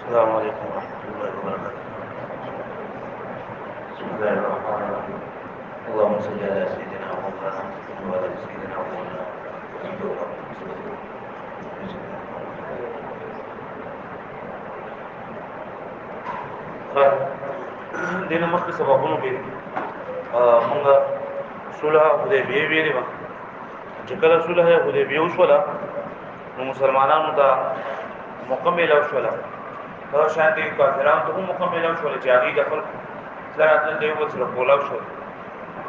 السلام عليكم ورحمة الله وبركاته. بسم الله الرحمن الرحيم. اللهم صل على سيدنا ومولانا محمد وعلى آل سيدنا ومولانا محمد. دین مخکې سببونو کې موږ صلح حدیبیه ویلې و چې کله صلح حدیبیه وشوله نو مسلمانانو ته مکمل وشوله دا شانتي کافرانو ته مکمل وشوله چې هغه د خپل سره د یو سره کولاو شو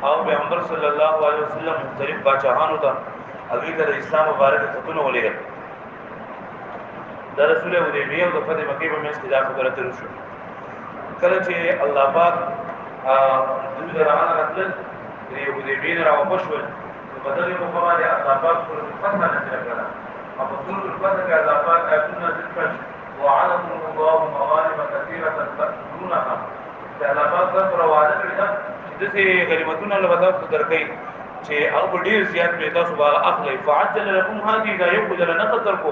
او پیغمبر صلی الله علیه وسلم مختلف بادشاہانو ته هغه د اسلام مبارک خطونه ولېږل د رسول حدیبیه او د فتح مکه په منځ کې دا خبره تر شو کله چې الله پاک د روانه راتل د حدیبیه راو بشول په بدل په خبره الله پاک پر فتح نه کړل او په ټول فتح کې الله پاک ایتونه ذکر وعلم الله مغانم كثيره تأخذونها الله پاک پر وعده کړی دا چې دغه غنیمتونه له ودا درکې چې او ډیر زیات پیدا سبحان اخلي فعجل لكم هذه دا یو بدل نه قدر کو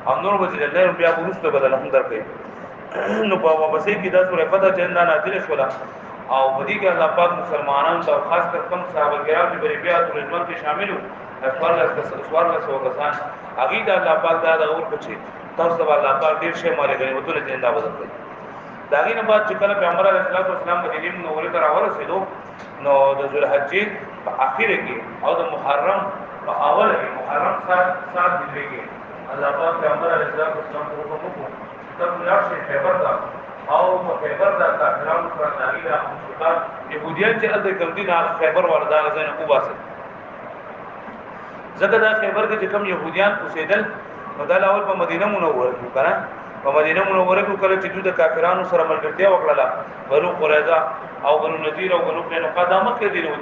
او نور به الله بیا ورسته بدل هم درکې نو په وبسې کې دا سورې پتا چې نه نازل شولا او بدی کې الله پاک مسلمانانو ته خاص کر کم صحابه کرام چې بریبیا ټول ژوند کې شامل وو اسوار سو کسان هغه دا الله پاک دا اور پچی تاسو ته الله پاک ډیر شی مالې غني وته له زنده بدل کړي داغه نه بعد چې کله پیغمبر علیه الصلاه والسلام مدینه منوره ته راورسېدو نو د ذوالحجې په اخر کې او د محرم په اول کې محرم سات دی کې الله پاک پیغمبر علیه الصلاه والسلام ته حکم وکړ چې لاړ شي خیبر ته او په خیبر ته کافرانو سره ناګیدا مشرکان يهوديان چې د کمدین خیبر وردا غزنه کو باسه زګه دا خیبر کې چې کوم يهوديان اوسېدل نو دا اول په مدینه منوره کې کړه په مدینه منوره کې کله چې د کافرانو سره ملګرتیا وکړه بنو قریظه او بنو نذیر او بنو قینقاع د مکه دی نو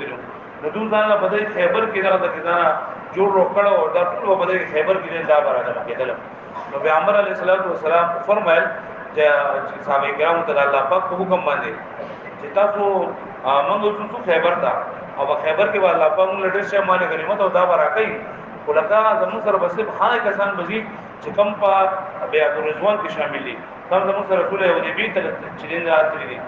نو دوی ځان له بدای خیبر کې دا کېدانه جوړ وکړه او دا ټول بدای خیبر کې دا راځه کېدل نو پیغمبر علیه الصلاۃ والسلام فرمایل چې صحابه کرام ته الله پاک په حکم باندې چې تاسو موږ څو خیبر تا او خیبر کې الله پاک موږ ډېر شه مال غنیمت او دا ورکړي ولکه زموږ سره بس خای کسان بزی چې کم په بیا د رضوان کې شامل دي کم زموږ سره ټول یو دی بیت چې دین راځي دي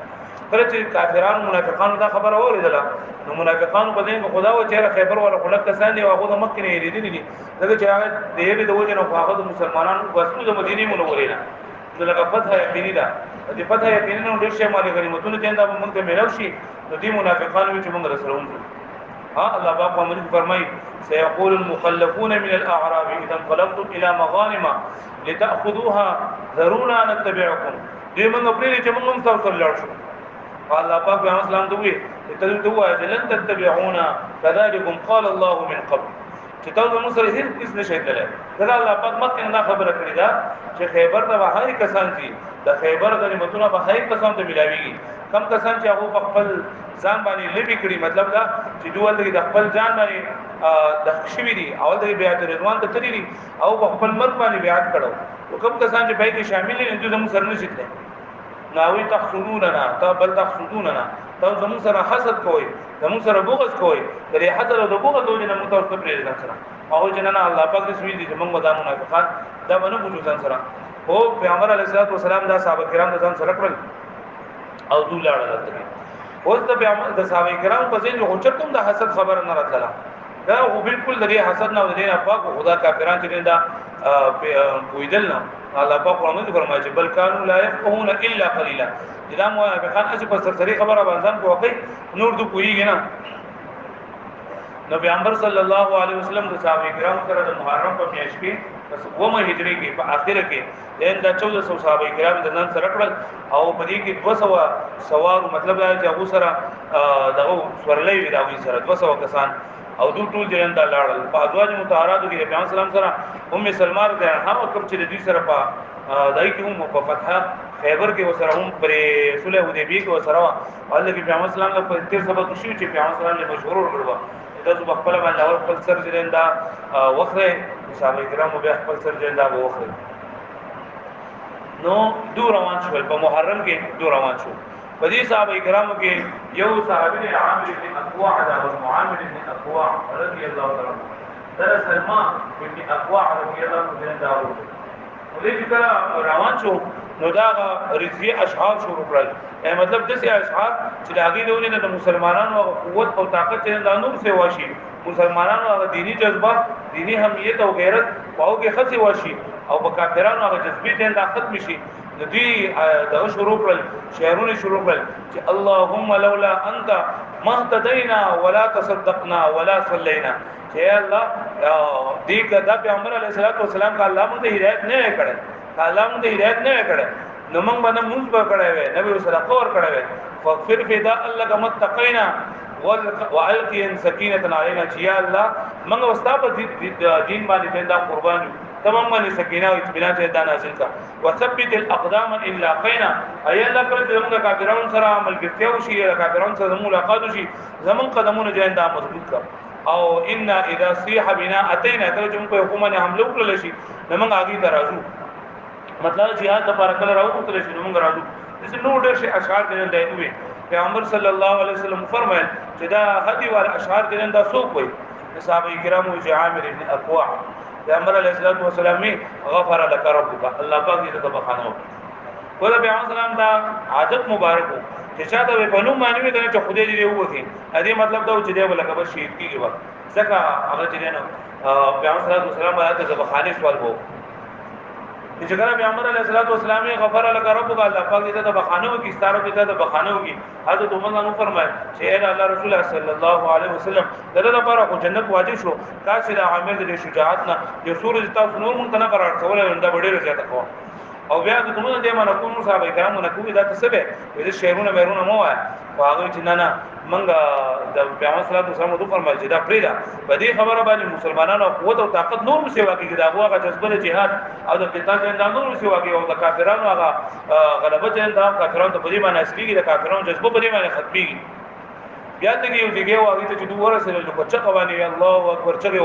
کله چې کافرانو منافقانو دا خبره اوریدله نو منافقانو په دې خدا و چې خیبر ولا خلک کسان دی او هغه د مکه نه لري دي دغه چې هغه دې د وجه نو هغه د مسلمانانو وسو د مدینه منورې نه دغه فتح یقیني ده دې فتح یقیني نو ډېر شی مال غنیمتونه چنده موږ ته ملو شي نو دې منافقانو چې موږ رسولون الله پاک امر فرمای سيقول المخلفون من الاعراب اذا انقلبتم الى مغانم لتاخذوها ذرونا نتبعكم دې موږ پرې چې موږ تاسو سره لاړ شو الله پاک پیغمبر اسلام دوی ته دوی چې لن تتبعونا كذلكم قال الله من قبل چې تاسو موږ سره هیڅ کس نشئ تللی دا الله پاک مکه نه خبره کړی دا چې خیبر د وهاي کسان دي د خیبر د نعمتونو په هاي کسان ته ملاويږي کم کسان چې هغه په خپل ځان باندې لبي کړی مطلب دا چې دوی د خپل ځان باندې د خشوي دي او د بیعت رضوان ته تللی دي او په خپل مرګ باندې بیعت کړو او کم کسان چې به کې شامل دي دوی موږ سره نشي تللی ناوی تحسدوننا تا بل تحسدوننا تا زمون سره حسد کوي زمون سره بغض کوي درې حسد او بغض دوی نه متوسط پرې ځان سره او جننا الله پاک دې سوي دي موږ ودانو نه فقط دا باندې بوجو ځان سره او پیغمبر علیه الصلاه والسلام دا صحابه کرام ځان سره کړل او دوی لاړل دغه اوس د پیغمبر د صحابه کرام په ځین یو چرتم د حسد خبر نه راتله دا خو بالکل دغه حسد نه ودی نه پاک خدا کافران چې دا پویدل نه الله پاک قرآن فرمایي چې بل کانوا لا يفقهون الا قليلا دا مو به خان اج په سرسری خبره باندې کوي نور دو کویږي نه نو پیغمبر صلی الله علیه وسلم د صحابه کرام سره د محرم په میاشت کې بس ومه هجری کې په اخر کې دا 1400 صحابه کرام د نن سره کړل او په دې کې 200 سوار مطلب دا چې ابو سره دغه سورلې وی دا وی سره 200 کسان او دو ټول جنن دا لاړل په ازواج مطهرات کې پیغمبر سلام سره ام سلمان ده هغه کوم چې د دې سره په دای کې هم په فتح خیبر کې وسره هم پر صلح حدیبیه کې وسره الله کې پیغمبر سلام له تیر سبق شو چې پیغمبر سلام له مشهور ورغلو تاسو خپل باندې اور خپل سر جنندا وخره صحابه کرام به خپل سر جنندا وخره نو دور روان شو په محرم کې دور روان شو په دې صحابه کرامو کې یو صحابي عامر بن اقوا دا معامر بن اقوا رضی الله تعالی عنہ در سلمان بن اقوا رضی الله عنه دا و دې کله روان شو نو دا رضوی اشعار شروع کړل مطلب د سي اشعار چې لاګي دونه د مسلمانانو قوت او طاقت چې د نور سے واشي مسلمانانو هغه دینی جذبه دینی حمیت او غیرت او کې خصي واشي او په کافرانو هغه جذبه دین د ختم شي د دې د شروع کړل شعرونه شروع کړل چې اللهم لولا انت ما اهتدينا ولا تصدقنا ولا صلينا چې الله دې کدا پیغمبر علیه الصلوۃ والسلام کا الله موږ ته هدایت نه کړي الله موږ ته هدایت نه کړي نو موږ باندې موږ به کړی وي نبی صدقه ور کړی وي فغفر فدا الله کما تقینا والقي سکینه علینا چې یا الله موږ واستاب دین باندې دا قربان تمام باندې سکینه او اطمینان ته دا نازل کا وثبت الاقدام الا قینا ای الله کله موږ کافرانو سره عمل کوي شي کافرانو سره ملاقات شي زمون قدمونه ځان دا مضبوط کا او ان اذا صيح بنا اتينا کله چې موږ په حکومت حمله وکړل شي موږ اگې درازو مطلب جهاد د بارک الله راو تل شي موږ راځو چې نو ډېر شي اشعار دې دی وي پیغمبر صلی الله علیه وسلم فرمایل چې دا هدي وال اشعار دې دا څوک وي صحابه کرامو چې عامر ابن اقوا پیغمبر علیه الصلوۃ والسلام غفر لك ربك الله پاک دې ته بخانو ولا پیغمبر سلام دا عادت مبارک چې چا ته په نوم باندې وي چې خدای دې ووتی ادي مطلب دا چې دې ولکه به شهید کیږي وخت ځکه هغه چې نو پیغمبر صلی الله علیه وسلم باندې ته بخانه سوال وو چې ګره پیغمبر علیه الصلوۃ والسلام غفر لك ربك الله پاک دې ته بخانو کی ستاره دې ته بخانو کی حضرت عمر نو فرمایي چې الله رسول الله صلی الله علیه وسلم دغه لپاره خو جنت واجب شو کاش دا عامر دې شجاعت نه یو سورج تاسو نور مونږ نه قرار کول دا ډېر زیاته کو او بیا د کومه دې باندې کوم صاحب کرامو نه کوي دا څه به دې شعرونه مېرونه مو وای واغې چې نه منګه د پیغمبر صلی الله علیه وسلم دوه فرمایي چې دا پریدا په دې خبره باندې مسلمانانو قوت او طاقت نور مو سیوا کوي دا هغه جذبه جهاد او د قتال جنډا نور مو سیوا کوي او د کافرانو هغه غلبه جنډا کافرانو ته په دې باندې اصلي د کافرانو جذبه په دې باندې ختمي بیا ته یو دیګه واغې ته چې دوه رسول الله په چا باندې الله اکبر چغه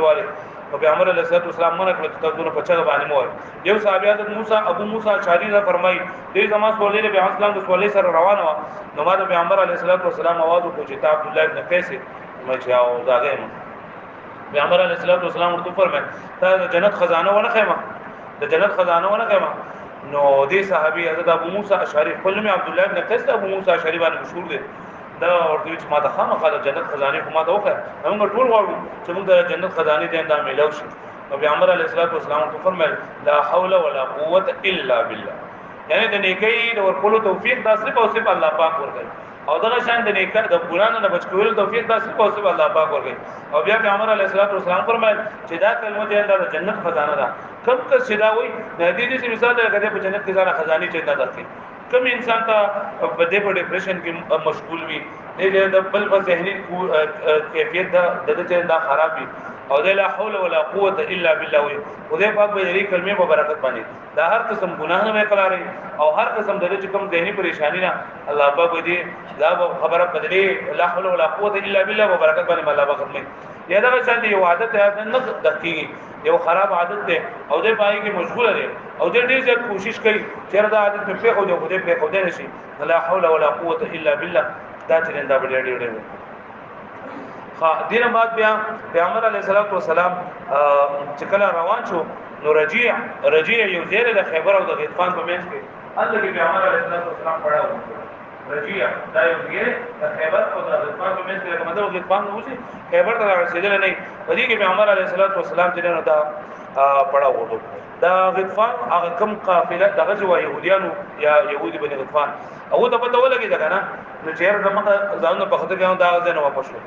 واله او پیغمبر علیه الصلوۃ والسلام منه کړ ته دونه په چا باندې مو یو صحابیات موسی ابو موسی اشعری را فرمای دې زما سولې به پیغمبر اسلام د سولې سره روانه و نو ما د پیغمبر علیه الصلوۃ والسلام आवाज وکړ چې عبد الله ابن قیس ما چې او داګه پیغمبر علیه الصلوۃ والسلام ورته فرمای ته د جنت خزانه ونه خېما د جنت خزانه ونه خېما نو دې صحابي حضرت ابو موسی اشعری خپل می عبد الله ابن قیس ابو موسی اشعری باندې مشهور دي دا ورته چې ما ته خامخا د جنت خزانه کومه ته وکړه موږ ټول غواړو چې موږ د جنت خزانه دې اندام ملو شي نو پیغمبر علیه الصلوۃ والسلام ته فرمایل لا حول ولا قوت الا بالله یعنی د نیکی د ورکولو توفیق دا صرف او صرف الله پاک ورکړي او دا شان د نیکه د ګناونو نه بچ کول توفیق دا صرف او صرف الله پاک ورکړي او بیا پیغمبر علیه الصلوۃ والسلام فرمایل چې دا کلمه دې د جنت خزانه ده کم کس چې دا وایي د دې چې مثال درکړي په جنت کې ځان خزانه چې نه ده کم انسان ته بده په ډیپریشن کې مشغول وي د بل په ذهني کیفیت دا خراب وي او لا حول ولا قوت الا بالله وي خدای پاک به دې کلمې په برکت باندې دا هر قسم ګناه نه کړاري او هر قسم د کوم ذهني پریشانی نه الله پاک دې دا خبره بدلې لا حول ولا قوت الا بالله په برکت باندې الله پاک ختمي یا دا څنګه یو عادت نه دقیقي یو خراب عادت ده او دې پای کې مشغول دي او دې ډېر زیات کوشش کوي چې دا عادت په خو دې خدای په خو دې نشي لا حول ولا قوت الا بالله دا چې دا ډېر ډېر دینه بعد بیا پیغمبر علیه الصلوۃ والسلام چې کله روان شو نو رجیع یو زیره د خیبر او د غطفان په منځ کې الله کې پیغمبر علیه الصلوۃ والسلام پڑھاو رجیع دا یو زیره د خیبر او د غطفان په منځ کې کومه د غطفان نو شي خیبر ته رسیدل نه په دې کې پیغمبر علیه الصلوۃ والسلام چې نو دا پڑھاو وو دا غطفان هغه کم قافله دغه جو يهوديانو یا يهودي بن غطفان او ته پته ولګی دا کنه نو چیر دمه ځان په خطر کې دا ځنه واپس شو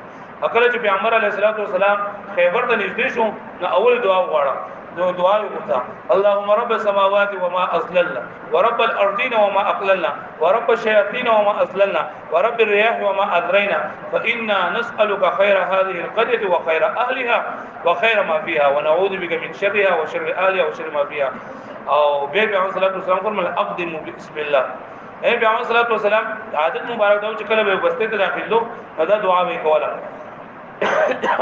اکل چې پیغمبر علیه الصلوۃ والسلام خیبر ته نږدې شو نو اول دعا وغواړه نو دعا وکړه اللهم رب السماوات وما اضللنا ورب الارضين وما اقللنا ورب الشياطين وما اضللنا ورب الرياح وما اذرينا فإنا نسألك خير هذه القرية وخير اهلها وخير ما فيها ونعوذ بك من شرها وشر اهلها وشر ما فيها او بيبي عليه الصلاه والسلام فرمل اقدم بسم الله اے بيبي عليه الصلاه والسلام عادت مبارک دا چې کله به بسته ته داخلو دا دعا به کوله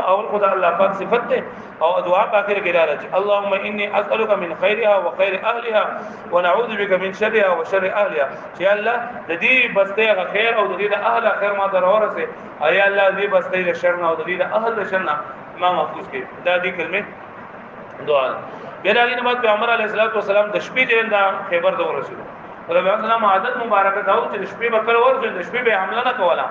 اول خدا الله پاک صفت ده او دعا پاک کې راځي اللهم اني اسالك من خيرها وخير اهلها ونعوذ بك من شرها وشر اهلها چې الله د دې بسته خیر او د دې اهل خیر ما درورسه اي الله دې بسته د شر او د دې اهل شر ما محفوظ کړي دا دې کلمه دعا بیا دا غینه بعد پیغمبر علیه الصلاۃ والسلام د شپې جندا خیبر ته ورسېدو پیغمبر اسلام عادت مبارکه دا چې د شپې بکر ورسېد د شپې به حمله نه کوله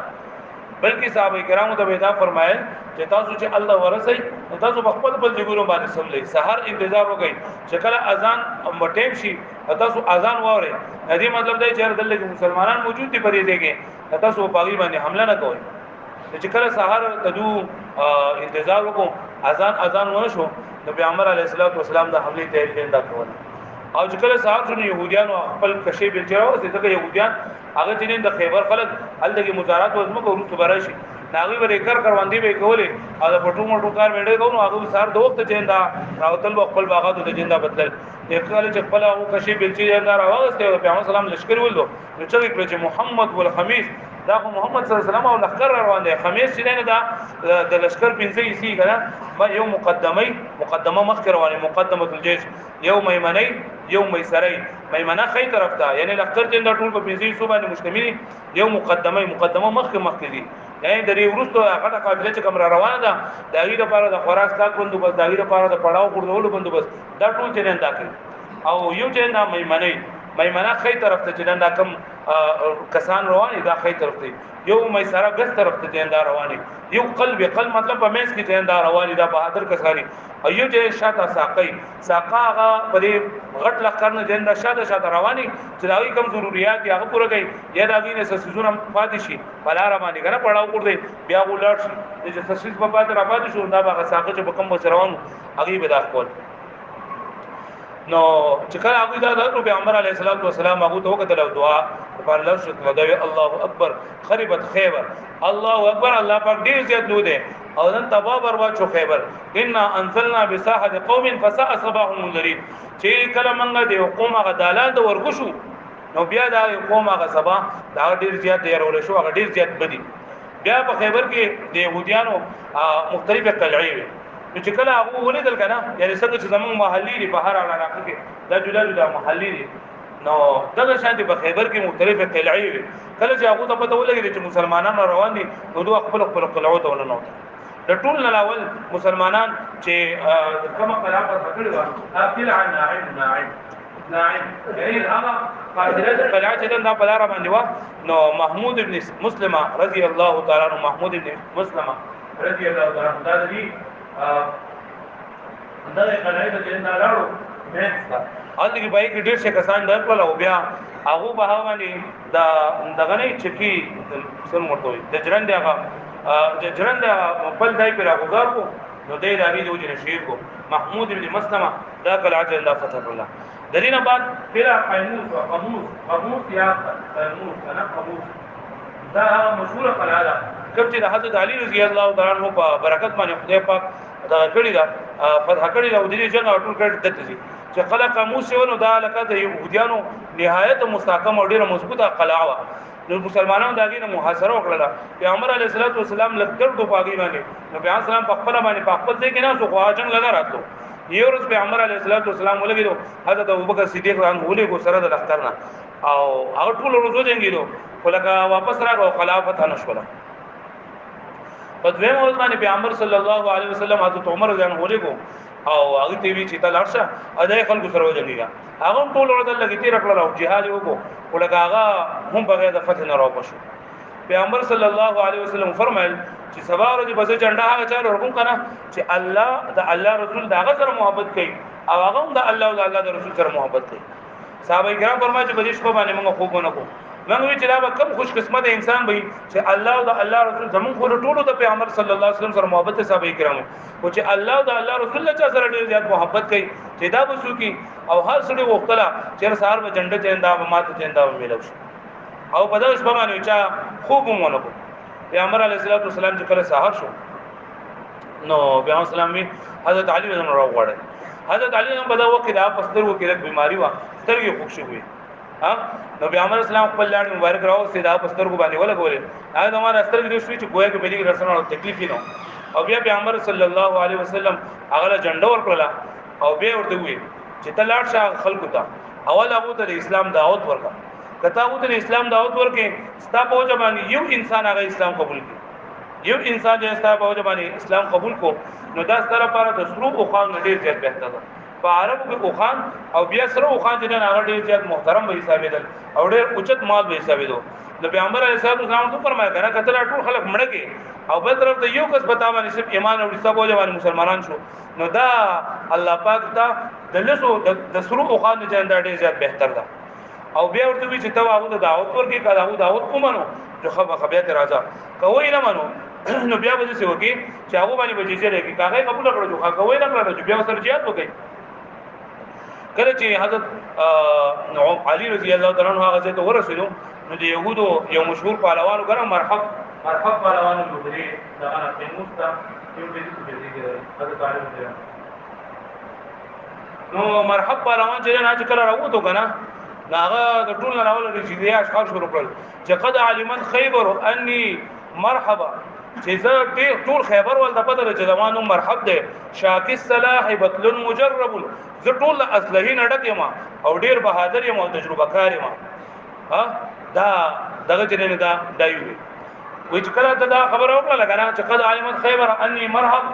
بلکې صحابه کرامو ته ودا فرمایل چې تاسو چې الله ورسې تاسو په خپل بل جګورو باندې سملې سحر انتظار وکړئ چې کله اذان مټیم شي تاسو اذان واره دې مطلب دی چې دلته مسلمانان موجود دي پرې دیږي تاسو په پاغي باندې حمله نه کوئ چې کله سحر تدو انتظار وکړو اذان ونشو نو پیغمبر علیه الصلاۃ والسلام د حمله تیاری انده کوله او چې کله سحر شنو يهوديان خپل کشي بل چراو ځکه يهوديان هغه چې د خیبر خلک الګي مزارات وزمو کو ورته براشي ناغي ور اکر کروندې به کولې او د پټو مټو کار وړي کوو هغه سار د وخت چیندا راوتل خپل باغاتو د جندا بدل یکاله چې خپل هغه کشي بل چې جندا راوسته پیغمبر سلام لشکر ولدو نو چې محمد والخميس دا محمد صلی الله علیه وسلم او لخر روان دي خمیس چې نه دا د لشکر 15 سی کنه ما یو مقدمه مخکې روانه مقدمه الجيش یو میمنی یو میسری میمنه خې طرف ته یعنی لخر چې دا ټول په 15 سو باندې مشتمل یو مقدمه مخکې دي یعنی د دې ورستو هغه قافله چې کوم روانه ده د غیر لپاره د خوراک ساتل بندوبست د غیر لپاره د پړاو خورولو بندوبست دا ټول چې نه داخل او یو چې نه میمنه خې طرف ته چې دا کم کسان رواني دا خې طرف ته یو میسره ګس طرف ته جندا رواني یو قلب مطلب په مېس کې جندا رواني دا بہادر کسانی او یو چې شاته ساقا هغه په دې غټ لخر نه جندا شاته رواني چې دا کوم ضرورت هغه پوره کوي یا دا غینه سسونه پاتې شي بلار باندې کنه پړاو کړ دې بیا ولړ شي چې سسیس په پاتې را پاتې شو دا هغه ساقه چې بکم روانو هغه به دا خپل نو چې کله هغه دا د پیغمبر علیه الصلاۃ والسلام هغه ته وکړه دعا په الله شکر دا الله اکبر خربت خیبر الله اکبر الله پاک ډیر زیات نو ده او نن تبا برباد شو خیبر ان انزلنا بساحه قوم فساء صباح المنذرين چې کله منګه د قوم هغه دالان د ورغشو نو بیا دا قوم هغه سبا دا ډیر زیات دی ورول شو هغه ډیر زیات بدی بیا په خیبر کې د يهوديانو مختلفه قلعې چې کله هغه ولیدل کنه یعنی څنګه چې زمون محلي دی په هر علاقه کې دا جدا محلي دي نو دغه شان دي په خیبر کې مختلفه قلعې وي کله چې هغه ته پته ولګي چې مسلمانان روان دي نو دوه خپل قلعو ته ولنو د ټول نلاول مسلمانان چې کومه قلعه په کړو اپیل عن ناعم یعنی هغه قاعده قلعه چې دا په لار باندې و نو محمود ابن مسلمه رضی الله تعالی عنہ محمود ابن مسلمه رضی الله تعالی عنہ دا دی دا قلعه ته نه لاړو مېستا اته کې بای کې ډېر څه کسان درکړل او بیا هغه به باندې دا دغه نه چکی سم ورته د جرند هغه خپل دای پر غوږار کو نو دای داری د وجه شیر کو محمود ابن مسلمه دا قلعه الله فتح الله دلینا بعد پھر قاموس یا قاموس انا قاموس دا مشهور قلعه ده کوم چې د حضرت علی رضی الله تعالی عنہ په برکت باندې خدای پاک دا کړی دا فتح کړی دا د دې څنګه ټول کړی دته دي چې خلق قاموس ونه دا لکه د يهوديانو نهایت مستحکم او ډیره مضبوطه قلعه نو مسلمانانو داګه نه محاصره وکړه پیغمبر علیه الصلاۃ والسلام لکړ دو پاګی باندې نو پیغمبر سلام په خپل باندې په خپل ځای کې نه سو خواجن لگا راتلو یو ورځ پیغمبر علیه الصلاۃ والسلام ولګیدو حضرت ابوبکر صدیق رضی الله عنه سره د لختر نه او هغه ټول ورځو جنگیدو ولکه واپس راغو خلافت نشوله په دویم ورځ باندې پیغمبر صلی الله علیه وسلم حضرت عمر رضی الله عنه او هغه تی وی چې تا لارشه اده خلکو سره وځيږي هغه ټول ورته لګی تیر کړل او جهاد وکړو ولکه هغه هم بغیر د فتح نه راوښو پیغمبر صلی الله علیه وسلم فرمایل چې سبا ورځ به جنډا هغه چالو ورکوم کنه چې الله د الله رسول داغه سره محبت کوي او هغه هم د الله او د الله د رسول سره محبت کوي صحابه کرام فرمایي چې بدیش په باندې موږ خوب نه کوو موږ وی چې دا کم خوش قسمت انسان وي چې الله او د الله رسول زمون خو ټولو د پیغمبر صلی الله علیه وسلم سره محبت صحابه کرام او چې الله او د الله رسول له سره ډیر زیات محبت کوي چې دا وسو کی او هر سړي وختلا چې سهار به جنډه چیندا او ماته چیندا ملو شي او په دغه شپه باندې چې خوب مونږ کو پیغمبر علیه الصلاۃ والسلام چې کله سحر شو نو پیغمبر اسلام می حضرت علی رضی الله عنه راوړل حضرت علی رضی الله عنه په دا وخت دا پستر وکړه بیماری وا سترګې خوشي وي نو پیغمبر اسلام خپل لاړ مبارک راو سیدا پستر کو باندې ولګولې هغه زموږ استر کې شوې چې گویا کې بلی رسنه تکلیف نه او بیا پیغمبر صلی الله علیه وسلم هغه جنډه ورکړه او بیا ورته وی چې تلاړ شاه خلکو ته اول هغه ته اسلام دعوت ورکړه کته هغه ته اسلام دعوت ورکې ستا په ځبانی یو انسان هغه اسلام قبول کړي یو انسان چې ستا په ځبانی اسلام قبول کو نو دا ستاره لپاره د سلوک او قانون ډیر ډیر بهتر ده په عربو کې اوخان او بیا سره اوخان چې نه هغه ډیر زیات محترم به حسابېدل او ډیر اوچت مال به حسابېدو. نو پیغمبر علیه السلام ته فرمایي کنه کتل ټول خلک مړه کې او بل طرف ته یو کس پتا باندې صرف ایمان او رسالت باندې مسلمانان شو. نو دا الله پاک ته د لسو د سرو اوخان نه جنډ ډیر زیات بهتر ده. او بیا ورته وی چې ته هغه دعوت ورکې کړه هغه دعوت کومنو چې خبرت راځه کوی نه منو نو بیا به څه وکي چې هغه باندې بچی چې لګي کاغه قبول کړو چې هغه کوی نه کړو چې بیا سره jihad وکړي. کله چې حضرت علي رضی الله تعالی عنہ هغه ته ورسېدو نو د يهودو یو مشهور پهلوان وګره مرحب پهلوان جوړي دا نه فیموس تا یو دې کې حضرت علي رضی الله نو مرحب پهلوان چې نه کله راوته کنه ناغه د ټول راول رجیدي اشخاص شروع کړل چې قد علمن خیبر انی مرحبا چې زه ټول خیبر ول د بدر چې زمانو مرحب ده شاک الصلاح بتل مجرب زه ټول اصلي نډک یم او ډیر بهادر یم او تجربه کار یم ها دا دغه چې نه دا دایو وي چې کله دا خبر وکړه لګا چې قد علمن خیبر انی مرحب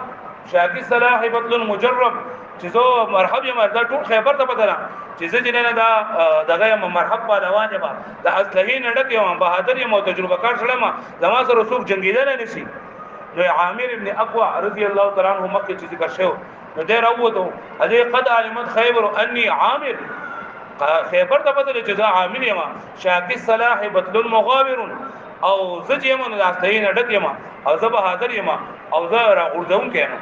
شاک الصلاح بتل مجرب چې زه مرحب یم دا ټول خیبر ته بدل چې زه جننه دا دغه مرحب پهلوان یم د اصلي نډک یم بهادر یم او تجربه کار سره ما زما سره څوک جنگیدل نه شي. نو عامر ابن اقوى رضی الله تعالی عنہ مکه چې ذکر شو نو دی راوته اده قد علمت خیبر انی عامر خیبر ته بدل چې زه عامر یم شاکی الصلاح بتل مغابر او زه یم نو اصلي نډک یم او زه بهادر یم او زه راغورځوم کیم.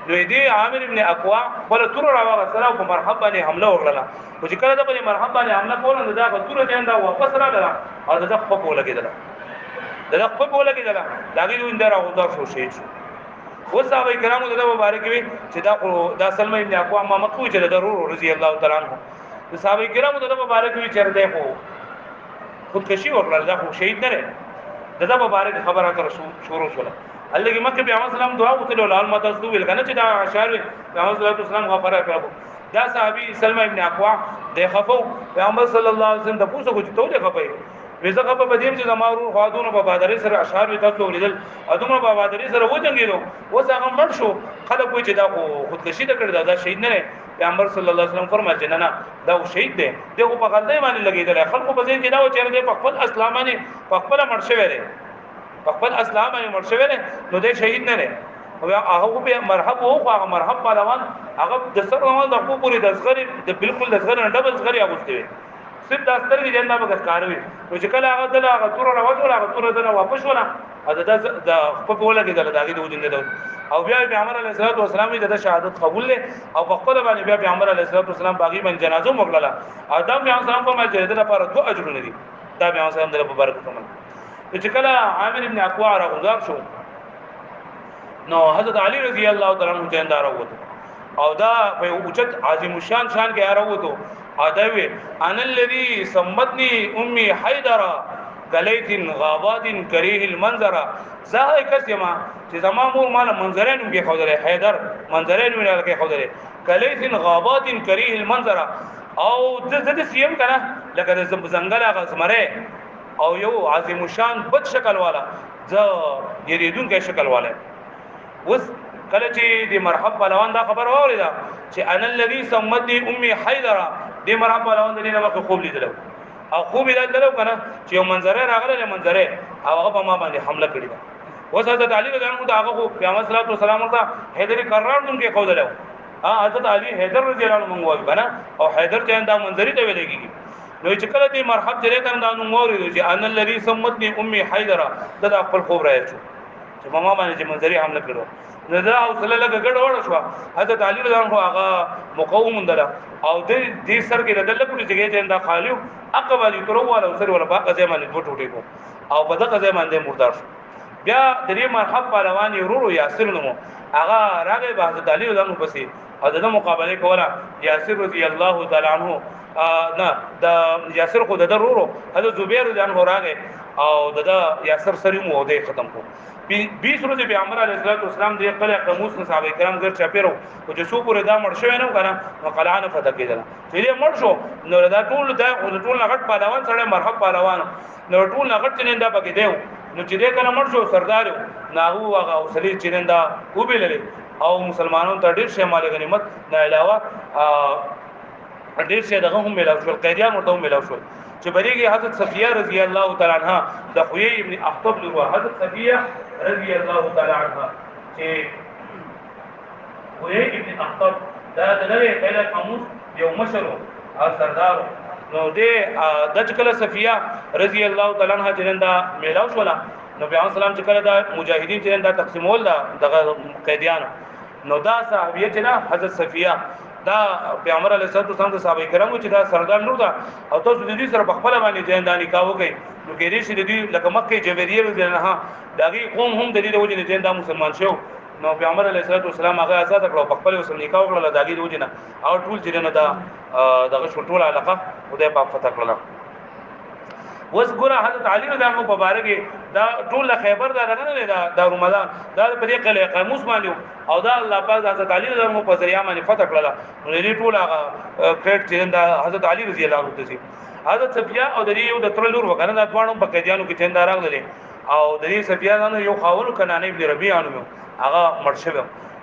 نو دې عامر ابن اقوا بل تور راوغه سره په مرحب باندې حمله وکړه او چې کله د په مرحب باندې حمله کوله نو دا په تور جندا واپس راغله او دا خپل کوله کېدل دا خپل کوله کېدل دا غي دوی اندر او دا شو شي و صحابه کرامو د مبارک وي چې دا سلمہ ابن اقوا ما مکو چې د ضرور رضی الله تعالی عنہ د صحابه کرامو د مبارک وي چې ده خو خودکشي وکړه دا خو شهید نه ده مبارک خبره کړ شروع شوله الله کې مکه پیغمبر اسلام دعا وکړه ول علم تاسو ویل کنه چې دا اشعار پیغمبر اسلام غفاره کړو دا صحابي سلمہ ابن اقوا د خفو پیغمبر صلی الله علیه وسلم د پوسو کو چې توله خفای وزه خفه بدیم چې زمارو خادونو په بادرې سره اشعار تاسو ولیدل ادمه په بادرې سره وځنګیدو وځه هغه مړ شو خلک وایي چې دا خودکشي د کړی دا شهید نه پیغمبر صلی الله علیه وسلم فرمایي چې نه دا شهید دی دغه په غلطۍ باندې لګیدل خلکو په ځین کې دا و چې د خپل اسلامانه په خپل مرشوي لري په خپل اسلام باندې مرشوي لري نو د شهید نه لري او هغه په مرحب او هغه مرحب پهلوان هغه د سر روان د خو پوری د صغری د بالکل د صغری ډبل صغری اغوستي صرف د استر کې جندا به کاروي نو چې کله هغه د هغه تور راوځول هغه تور د واپس ولا د خپل ولا کې د داګه د وجنده او بیا پیغمبر علیه الصلاه والسلام د شهادت قبول له او په خپل باندې بیا پیغمبر علیه الصلاه والسلام باغی باندې جنازه موکړه ادم پیغمبر سلام په مجه د لپاره دوه اجر لري دا پیغمبر سلام د مبارک کوم چې کله عامر ابن اقوا راغوځار شو نو حضرت علی رضی الله تعالی عنہ جندار وته او دا په اوچت عظیم شان کې راوته ادوی ان الذي سمتني امي حيدر غليت غابات كريه المنظر زای کسما چې زما مور مال منظرین کې خوذره حیدر منظرین ویل کې خوذره غليت غابات كريه المنظر او د سیم کنه لکه د زنګل غزمره او یو عظیم شان بد شکل والا ز یریدون کې شکل والا وس کله چې د مرحب پهلوان دا خبر اوریدا چې ان الذي سمتني امي حيدر د مرحب پهلوان د دینه مخه خوب لیدل او خوب لیدل کنه چې یو منظره راغله منظره او هغه په ما باندې حمله کړی دا وس حضرت علی رضی الله عنه دا هغه پیغمبر صلی الله علیه وسلم ته حیدر قرار دون کې خو دلو حضرت علی حیدر رضی الله عنه مونږ کنه او حیدر ته دا منظری ته ویلېږي نو چې کله دې مرحب جره کړه دا نو موري چې ان الذي سمتني امي حيدر دا خپل خوب راځي چې ماما باندې منظری حمله کړو نو دا حوصله لګ ګډوډ شو حضرت علی رضی الله عنه هغه مقاوم دلا او دې سر کې دله کوي چې دا خالیو اقبالي ترواله او سر ولا باقه ځمانه ټوټه کو او په دغه ځمانه مردار شو بیا درې مرحب پهلوان ورو یاسر نو هغه راغی به حضرت علی رضی الله عنه پسې او دغه مقابله کوله یاسر رضی الله تعالی عنه نه د یاسر خو د ورو حضرت زبیر رضی الله عنه راغی او د یاسر سره مو ده ختم کو 20 ورځې پیغمبر علیه الصلاه والسلام د خپل قاموس نه صحابه کرام ګر چاپیرو او چې څو پورې دا مړ شوی نه کنه نو قلعه فتح کېدل چې دې مړ شو نو دا ټول غټ پهلوان سره مرحب پهلوان نو ټول غټ چننده پکې دیو نو چې دې کله مړ شو سردار ناهو هغه اوسلی چننده وبېللې او مسلمانانو ته ډېر شی مال غنیمت نه علاوه ډیر شه دغه هم ملاو شو قیدیان ورته هم ملاو شو چې بریږي حضرت صفیه رضی الله تعالی عنها د خوی ابن اخطب لرو حضرت صفیه رضی الله تعالی عنها چې خوی ابن اخطب دا دغه کله قاموس یو مشر او سردار نو دې د کله صفیه رضی الله تعالی عنها چې دا ملاو شو نو بیا سلام چې کله دا مجاهدین چې دا تقسیمول دغه قیدیان نو دا صحابیه چې نه حضرت صفیه دا پیغمبر علیه الصلوۃ والسلام د صحابه کرامو چې دا سردار نو دا او تاسو د دې سره په خپل باندې جندانی کاوه کوي نو کې دې چې د دې لکه مکه جبریه رضی الله عنها داغي قوم هم د دې وجه نه جندا مسلمان شو نو پیغمبر علیه الصلوۃ والسلام هغه آزاد کړو په خپل وسم نکاح وکړل داغي د وجه نه او ټول چې نه دا دغه شټول علاقه خدای پاک فتح کړل وس ګره حضرت علی رضی الله عنه مبارک دا ټول خیبر دا نه دا رمضان دا په دې کله قاموس باندې او دا الله پاک حضرت علی رضی الله عنه په ذریعہ باندې فتح کړل نو دې ټول هغه کریډ چې دا حضرت علی رضی الله عنه ته حضرت صفیه او د یو د تر لور وکنه دا دوانو په کډیانو کې تند راغلي او د دې صفیه نن یو خاور کنانه ابن ربیعه نو هغه مرشد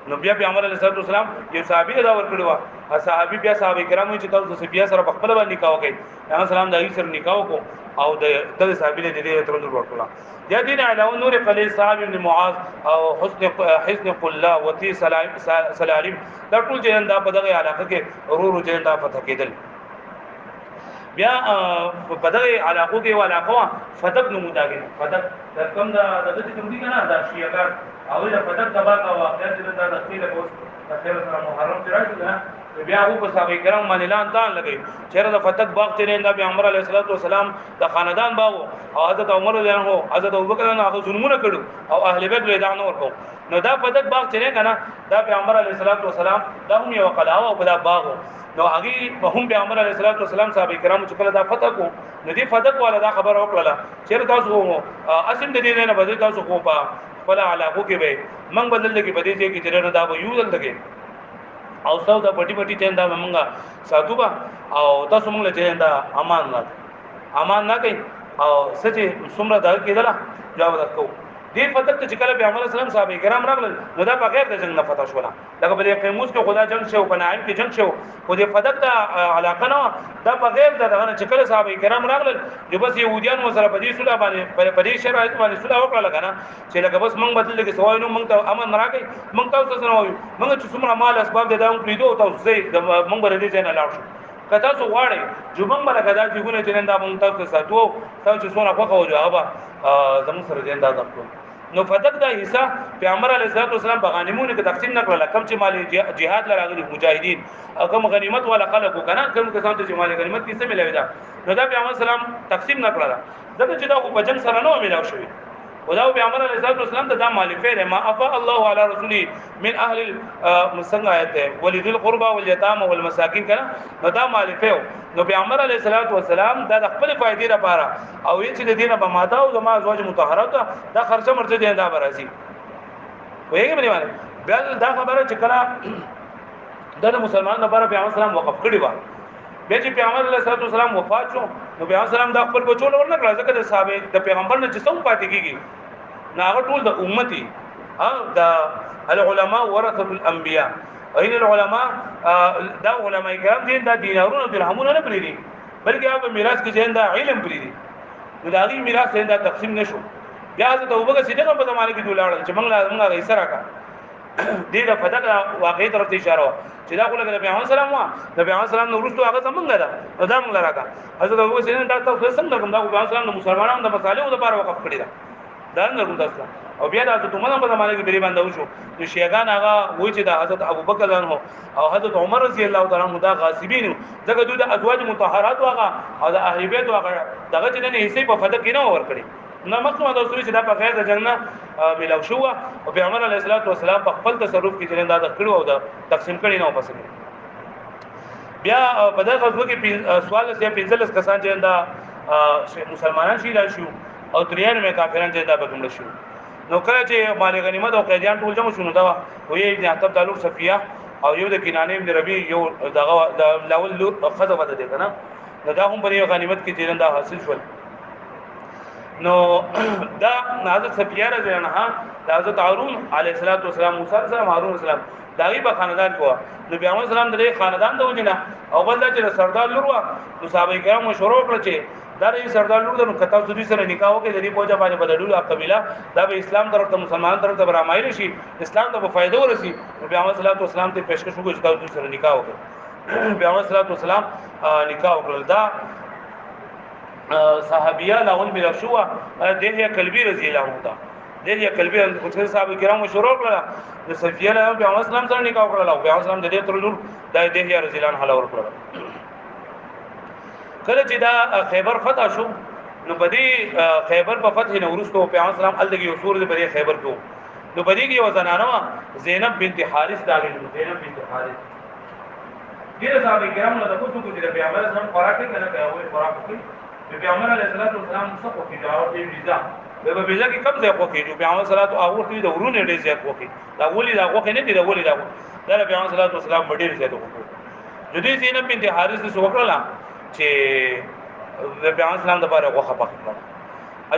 نو بیا پیغمبر علیه الصلوۃ والسلام یو صحابي دا ورکړو ا صحابي بیا صحابه کرامو چې تاسو صفیه سره په خپل باندې نکاح وکړي پیغمبر سلام دغه سره نکاح وکړو او د صحابي له دې تر لور ورکړه یا دین علاوه نور قلیل صاحب ابن معاذ او حسن قلا وتی سلالم دا ټول چې دا په دغه علاقه کې ورور چې دا فتح کېدل بیا په دغه علاقو کې علاقه فتح نموداګي فتح کوم دا د دې کوم دي کنه دا شیعاګان او دا فتح تبا کا واقعیت دا د خپل په تخیر سره محرم چې راځي بیا هو په صحابه کرام باندې اعلان تان لګي چیرې د فتح باغ ته نه پیغمبر علیه الصلوۃ والسلام د خاندان باغ او حضرت عمر رضی الله عنه حضرت ابوبکر نه هغه ظلمونه کړو او اهل بیت له دانو ورکو نو دا فتح باغ چې نه کنه دا پیغمبر علیه الصلوۃ والسلام دا هم یو قلاوه او دا باغ نو هغه په هم پیغمبر علیه الصلوۃ والسلام صحابه کرام چې کله دا فتح کو نو دې فتح والا دا خبر وکړه چیرې تاسو اسیم د دې نه بدل تاسو کو په فلا علاقو کې به من بدل لګي بده چې چې دا به یو دل لګي او څو دا پټي پټي چندا مونږه ساتوبا او تاسو مونږ له چندا امان نه کوي او سچې څومره دا کېدله جواب درکو دې فتح چې کله پیغمبر اسلام صحابه کرام راغلل نو دا بغیر د جنگ نه فتح شولا لکه بلې قیموس کې خدا جنگ شو بنایم کې جنگ شو خو دې فتح ته علاقه نه دا بغیر د دغه چې کله صحابه کرام راغلل جو بس يهوديان مو سره په دې صلح باندې په دې شرایط باندې صلح وکړه لګنه چې لکه بس موږ بدل کې سوای نو موږ ته امن راکې موږ تاسو سره وایو موږ چې څومره مال اسباب دې داون کړی دوه تاسو زه موږ بر دې نه لاړ شو کته سو واړې جوبم برکه دا چې ګونه چې نن دا موږ تاسو ساتو تاسو څونه خوخه وځه هغه زموږ سره دې دا تاسو نو فتح دا حصہ پیغمبر علیه الصلوۃ والسلام په غنیمونو کې تقسیم نکړل کم چې مال جهاد لراغلي مجاهدین او کوم غنیمت ولا خلقو کنه کوم کسان چې مال غنیمت کیسه ملوي دا نو دا پیغمبر سلام تقسیم نکړل دا چې دا په جنگ سره نو ملاو شوی ودا پیغمبر علیه الصلوۃ والسلام دا مالفه ما افا الله علی رسوله من اهل مسنگ آیت ولذل القربى واليتامى والمساکین کنه نو دا مالفه نو پیغمبر علیه الصلوۃ والسلام دا خپل فائدې لپاره او چې د دینه په ماده او زما ازواج مطهرات دا خرچه مرچه دي دا براسي وایي باندې باندې بیا دا خبره چې کله د مسلمان لپاره پیغمبر اسلام وقف کړی و بیا چې پیغمبر علیه الصلوۃ والسلام وفات شو نو پیغمبر اسلام د خپل بچو لور نه کړه ځکه د صحابه د پیغمبر نه چې څو پاتې کیږي ناغه ټول د امتي د العلماء ورثه الانبیاء اين العلماء دا علماء کرام دي دا دینارونه درهمونه نه پریدي بلکې هغه میراث کې ځین دا علم پریدي نو دا غي میراث ځین دا تقسیم نشو بیا حضرت ابوبکر صدیق په زمانه کې دولاړل چې موږ لازم غي سره کا دې د فتح واقعي طرف ته اشاره چې دا کوله د پیغمبر سلام وا د پیغمبر سلام نو ورستو هغه څنګه دا دا موږ لراکا حضرت ابوبکر صدیق دا تاسو څنګه کوم دا پیغمبر سلام د مسلمانانو د مصالحو لپاره وقف کړی دا نه رونداسته او بیا د تومنه په زمانه کې بری باندې وشو نو شیعاګان هغه وایي چې د حضرت ابوبکر عنه او حضرت عمر رضی الله تعالی عنہ دا غاصبین دغه دوی د ازواج مطهرات واغه او د اهل بیت واغه دغه چې نه حصے په فتح کې نه ور کړی نو مخکې دا اصول چې دا په غیر د جنگ ملاو شو او پیغمبر علیه الصلوۃ والسلام په خپل تصرف کې چې دا کړو او دا تقسیم کړي نه پسې بیا په دغه غزوه کې سوال چې 15 کسان چې دا مسلمانان شي لا شو او 93 کافرانو چې دا بګمل شو نو کله چې مال غنیمت او قیدیان ټول جمع شونه دا وې ابن عتب تعلق صفیه او یو د کینانه ابن ربی یو دغه د لاول خذ بده دي کنه دا هم په غنیمت کې چې دا حاصل شول نو دا حضرت صفیه رضی الله عنها د حضرت هارون علیه السلام موسی سره هارون السلام داغي په خاندان کو نو پیغمبر اسلام د خاندان د وجنه او بل چې سردار لور وا نو صحابه کرام مشورو کړ چې دا د سردار لور د کتاب سودی سره نکاح وکړي د دې پوجا باندې بدلول قبيله دا به اسلام طرف ته مسلمان طرف ته برامایل شي اسلام ته فائدہ ورسي پیغمبر صلی الله علیه وسلم ته پیشکش وکړي چې تاسو سره نکاح وکړي پیغمبر صلی الله علیه وسلم نکاح وکړل دا صحابیه لاول مل شو دهه قلبی رضی الله عنها دهه قلبی خو صحابه کرام مشورو کړل د صفیه له پیغمبر اسلام سره نکاح وکړل او پیغمبر اسلام د دې تر لور د دهه رضی الله عنها ورکړل کله چې دا خیبر فتح شو نو بدی خیبر په فتح نه ورسته پیغمبر اسلام الدغه اصول د بری خیبر کو نو بدی کې وزنانه زینب بنت حارث داغه زینب بنت حارث ډیر صحابه کرام له تاسو کو چې پیغمبر اسلام خوراک نه کوي خوراک کوي پیغمبر علیه السلام څه کوي دا او دې ویزا به ویزا کې کم ځای کوي چې پیغمبر صلوات او ورته د ورونه ډیر ځای کوي دا ولي دا کوي نه دی دا ولي دا پیغمبر صلوات والسلام ډیر ځای کوي جدي زینب بنت حارث څه وکړه چې پیغمبر اسلام د باره غوخه پخړه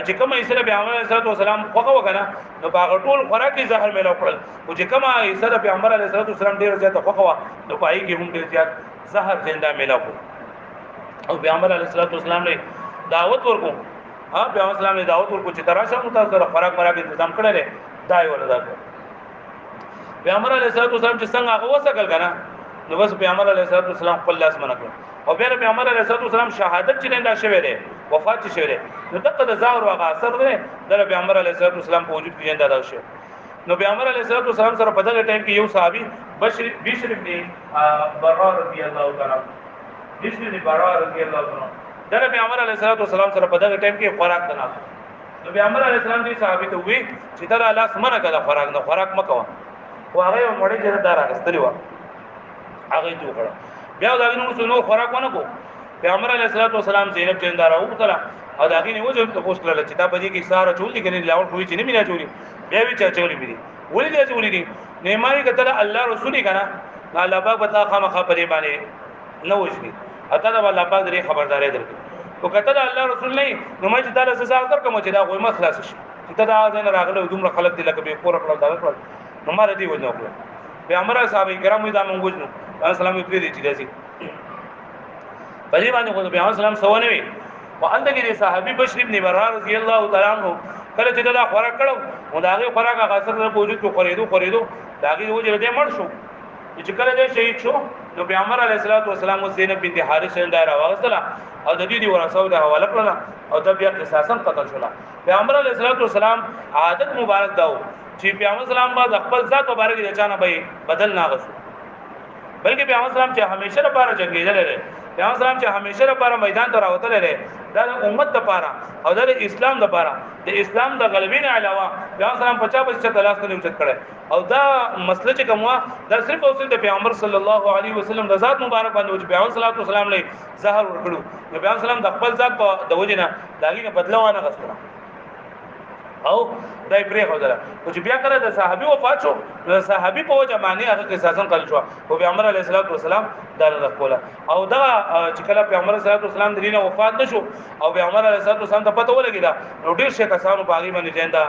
چې کومه ایسره پیغمبر علیه السلام خوغه وکنه نو باغ ټول خوراکي زهر ملو کړل او چې کومه ایسره پیغمبر علیه السلام ډیر ځای ته خوغه نو پای کې هم ډیر زیات زهر زنده ملو او پیغمبر علیه السلام له دعوت ورکو پیغمبر اسلام نے دعوت ورکو چې تراشه متاثر خوراک مرا کې تنظیم کړل دای ولدا پیغمبر علیه السلام چې څنګه هغه وسکل کنه نو بس پیغمبر علیه السلام خپل لاس منکړ او بیا پیغمبر علیه السلام شهادت چې نه شوه دی وفات شوه دی نو دغه د ظاهر او اثر دی د پیغمبر علیه السلام په وجود کې جندا دا شو نو پیغمبر علیه السلام سره په دغه ټیم کې یو صحابي بشر ابن برار رضی الله تعالی بشر ابن برار رضی الله تعالی دا پیغمبر علیه السلام سره په دغه ټیم کې خوراک تناس نو پیغمبر علیه السلام دې صحابي ته وی چې دا الله سمنه کړه خوراک نه خوراک مکو او هغه مړی چې دار راغستلی و هغه ته وکړه بیا دا غنو نو خوراک ونه کو پیغمبر علیه السلام زینب جندار او تعالی او دا غنی وجه ته پوښتنه کړل چې دا به کې ساره چول دي کني لاول کوی چې نه مینا چولی بیا وی چا چولی بي ولې دې چولی دي نیمانی کته الله رسولي کنه الله پاک بتا خامخا پرې باندې نو وځي اته دا الله پاک دې خبرداري درکړي او کته الله رسول نه نو ما چې تعالی سزا درکم چې دا غوي مخلاص شي ته دا ځین راغله دومره خلک دي لکه به پور کړل دا کړل نو مار دې ونه کړل پیغمبر صاحب کرام دا مونږ وځنو اسلام دې دې چې داسي پدې باندې خو پیغمبر اسلام سونه وي او اندګي صحابي بشر ابن برار رضی الله تعالی عنہ کله چې دا خوراک کړو نو دا غي خوراک هغه سره په وجود کې خورېدو دا غي وجه دې مړ شو چې کله دې شهید شو نو پیغمبر علیه السلام زینب بنت حارث څنګه راوغستله او د دې ورثو د حواله کړل او د بیا قصاصا قتل شول پیغمبر علیه السلام عادت مبارک داو چې پیغمبر اسلام بعد خپل ذات مبارک د چانه به بدل نه غسو بلکې پیغمبر اسلام چې همیشه لپاره جنگیدل لري پیغمبر اسلام چې همیشه لپاره میدان ته راوتل لري دا امت لپاره او د اسلام لپاره د اسلام د غلبې نه علاوه پیغمبر اسلام 50 تلاش نه اوچت کړي او دا مسله چې کومه دا صرف او صرف د پیغمبر صلی الله علیه وسلم د ذات مبارک باندې چې پیغمبر صلی الله علیه وسلم له زهر ورکړو نو پیغمبر اسلام د خپل ذات په د وجنه داګه بدلوانه غسره او دای پرې هودره او چې بیا کړه د صحابي وفات شو د صحابي په وجه باندې هغه قصاصن کړل شو او پیغمبر علیه السلام دا کوله او دا چې کله پیغمبر صلی الله علیه وسلم د دینه وفات نشو او پیغمبر علیه السلام ته پته ولګی دا نو ډیر شي کسانو باغی باندې جندا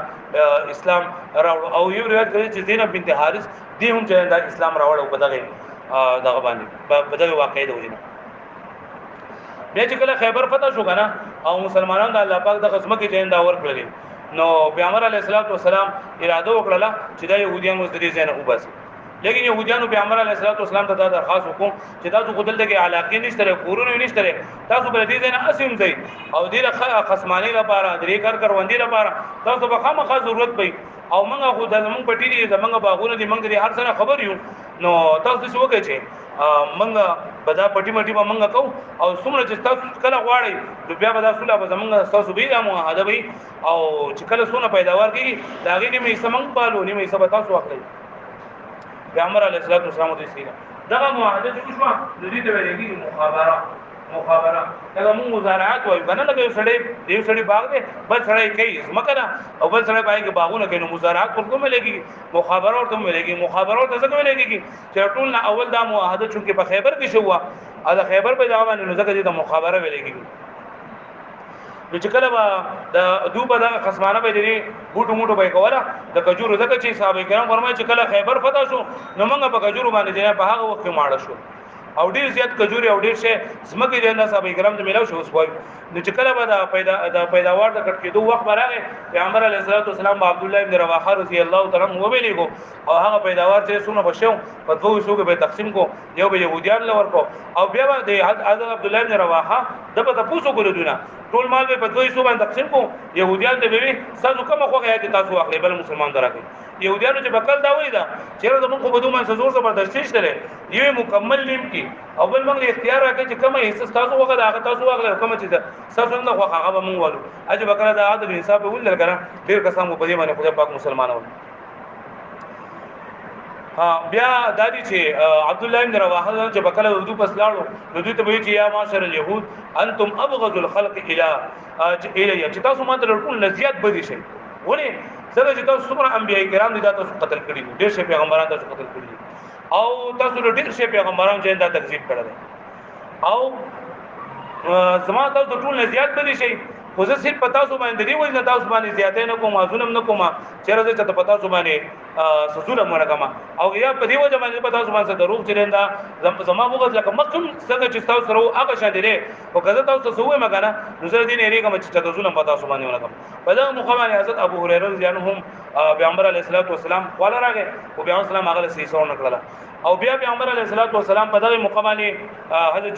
اسلام راوړ او یو روایت کوي چې زینب بنت حارث دې هم جندا اسلام راوړ او دغه باندې په دغه واقعې د وجنه بیا چې کله خیبر فتح شو کنه او مسلمانانو د الله پاک د خدمت کې جندا ورکړل نو پیغمبر علیه السلام اراده وکړه چې دا يهوديان مزدري زنه وباسي لیکن يهوديانو پیغمبر علیه السلام ته دا درخواست وکړ چې تاسو خپل دغه علاقې نشته کورونه نشته تاسو بل دې نه اسیم ځای او دې خصمانی لپاره درې کار کروندې لپاره تاسو به خامخا ضرورت پي او موږ خو د موږ پټی دي زمونږ باغونه دي موږ دې هر څه خبر یو نو تاسو څه وکړئ چې موږ بدا پټی مټی به موږ کو او څومره چې تاسو کله غواړئ نو بیا به تاسو لا به زمونږ تاسو به دا معاهده وي او چې کله سونه پیداوار کیږي دا غي نیمه سمنګ پالو نیمه سبا تاسو واخلئ پیغمبر علیه السلام دې سینه دا معاهده چې شو د دې ته ویلي مخابره دا موږ مزارعات وایو کنه لکه یو سړی باغ دی بل سړی کوي مکه او بل سړی پای کې باغونه کوي نو مزارعات ورته ملګي مخابره ورته ملګي مخابره ورته څنګه ملګي چې ټول نه اول دا معاهده چې په خیبر کې شو دا خیبر په ځای باندې نو ځکه دې مخابره ملګي نو چې کله به د دوبه د خصمانه به دي بوټو موټو به کوله د کجورو زکه چې صاحب کرام فرمایي چې کله خیبر فتح شو نو موږ په کجورو باندې دي په هغه وخت کې ماړه شو او ډیر زیات کجوري او ډیر شي زمکه دي نه صاحب کرام ته ملاو شو اوس وایي نو چې کله به د پیداوار د کټ کېدو وخت راغی پیغمبر علیه الصلاه والسلام عبد الله ابن رواحه رضی الله تعالی عنہ ویلي او هغه پیداوار چې سونه بشو په دوه شو کې به تقسیم کو یو به يهوديان لور کو او بیا د حضرت عبد الله ابن رواحه د په تاسو کولو دونه ټول مال به په دوه شو باندې تقسیم کو يهوديان ته به تاسو کوم خو غیات تاسو اخلي بل مسلمان درکې يهوديانو چې بکل دا وای دا چیرې زمون خو بدو من زور زبردستی شته یو مکمل نیم کی او بل موږ اختیار راکړي چې کومه حصہ تاسو وغه دا تاسو وغه کومه چې تاسو نه خو هغه به مونږ والو اجه بکره دا عادت انصاف ول لګره ډیر قسم په دې باندې خدای پاک مسلمانانو بیا دادی چې عبد الله بن رواحه چې بکله اردو پس لاړو نو دوی ته وی چې یا معاشر اليهود انتم ابغض الخلق الى چې تاسو ماته ټول لزیات بدی شي ولې څنګه چې تاسو څومره انبیای کرام دي تاسو قتل کړي دي ډېر شي پیغمبران تاسو قتل کړي او تاسو ډېر شي پیغمبران چې دا تکذیب کړل او زما تاسو ټول زیات بدی شي خو زه صرف پتا سو باندې دی وای نه تاسو باندې زیاتې نه کوم ظلم نه کوم چیرې ته پتا سو باندې ظلم نه کوم او یا په دی وجه باندې پتا سو باندې دروغ چرنده زما بغض لکه مکم څنګه چې تاسو سره هغه شاده دی او کله تاسو سوې مګنه نو زه دې نه ریګم چې ته ظلم پتا سو باندې ونه کوم په دا مخامه حضرت ابو هريره رضی الله عنه پیغمبر علیه الصلاه والسلام قال راغه او پیغمبر اسلام هغه سې نکړه او بیا پیغمبر علیه الصلاه والسلام په دغه مقابله حضرت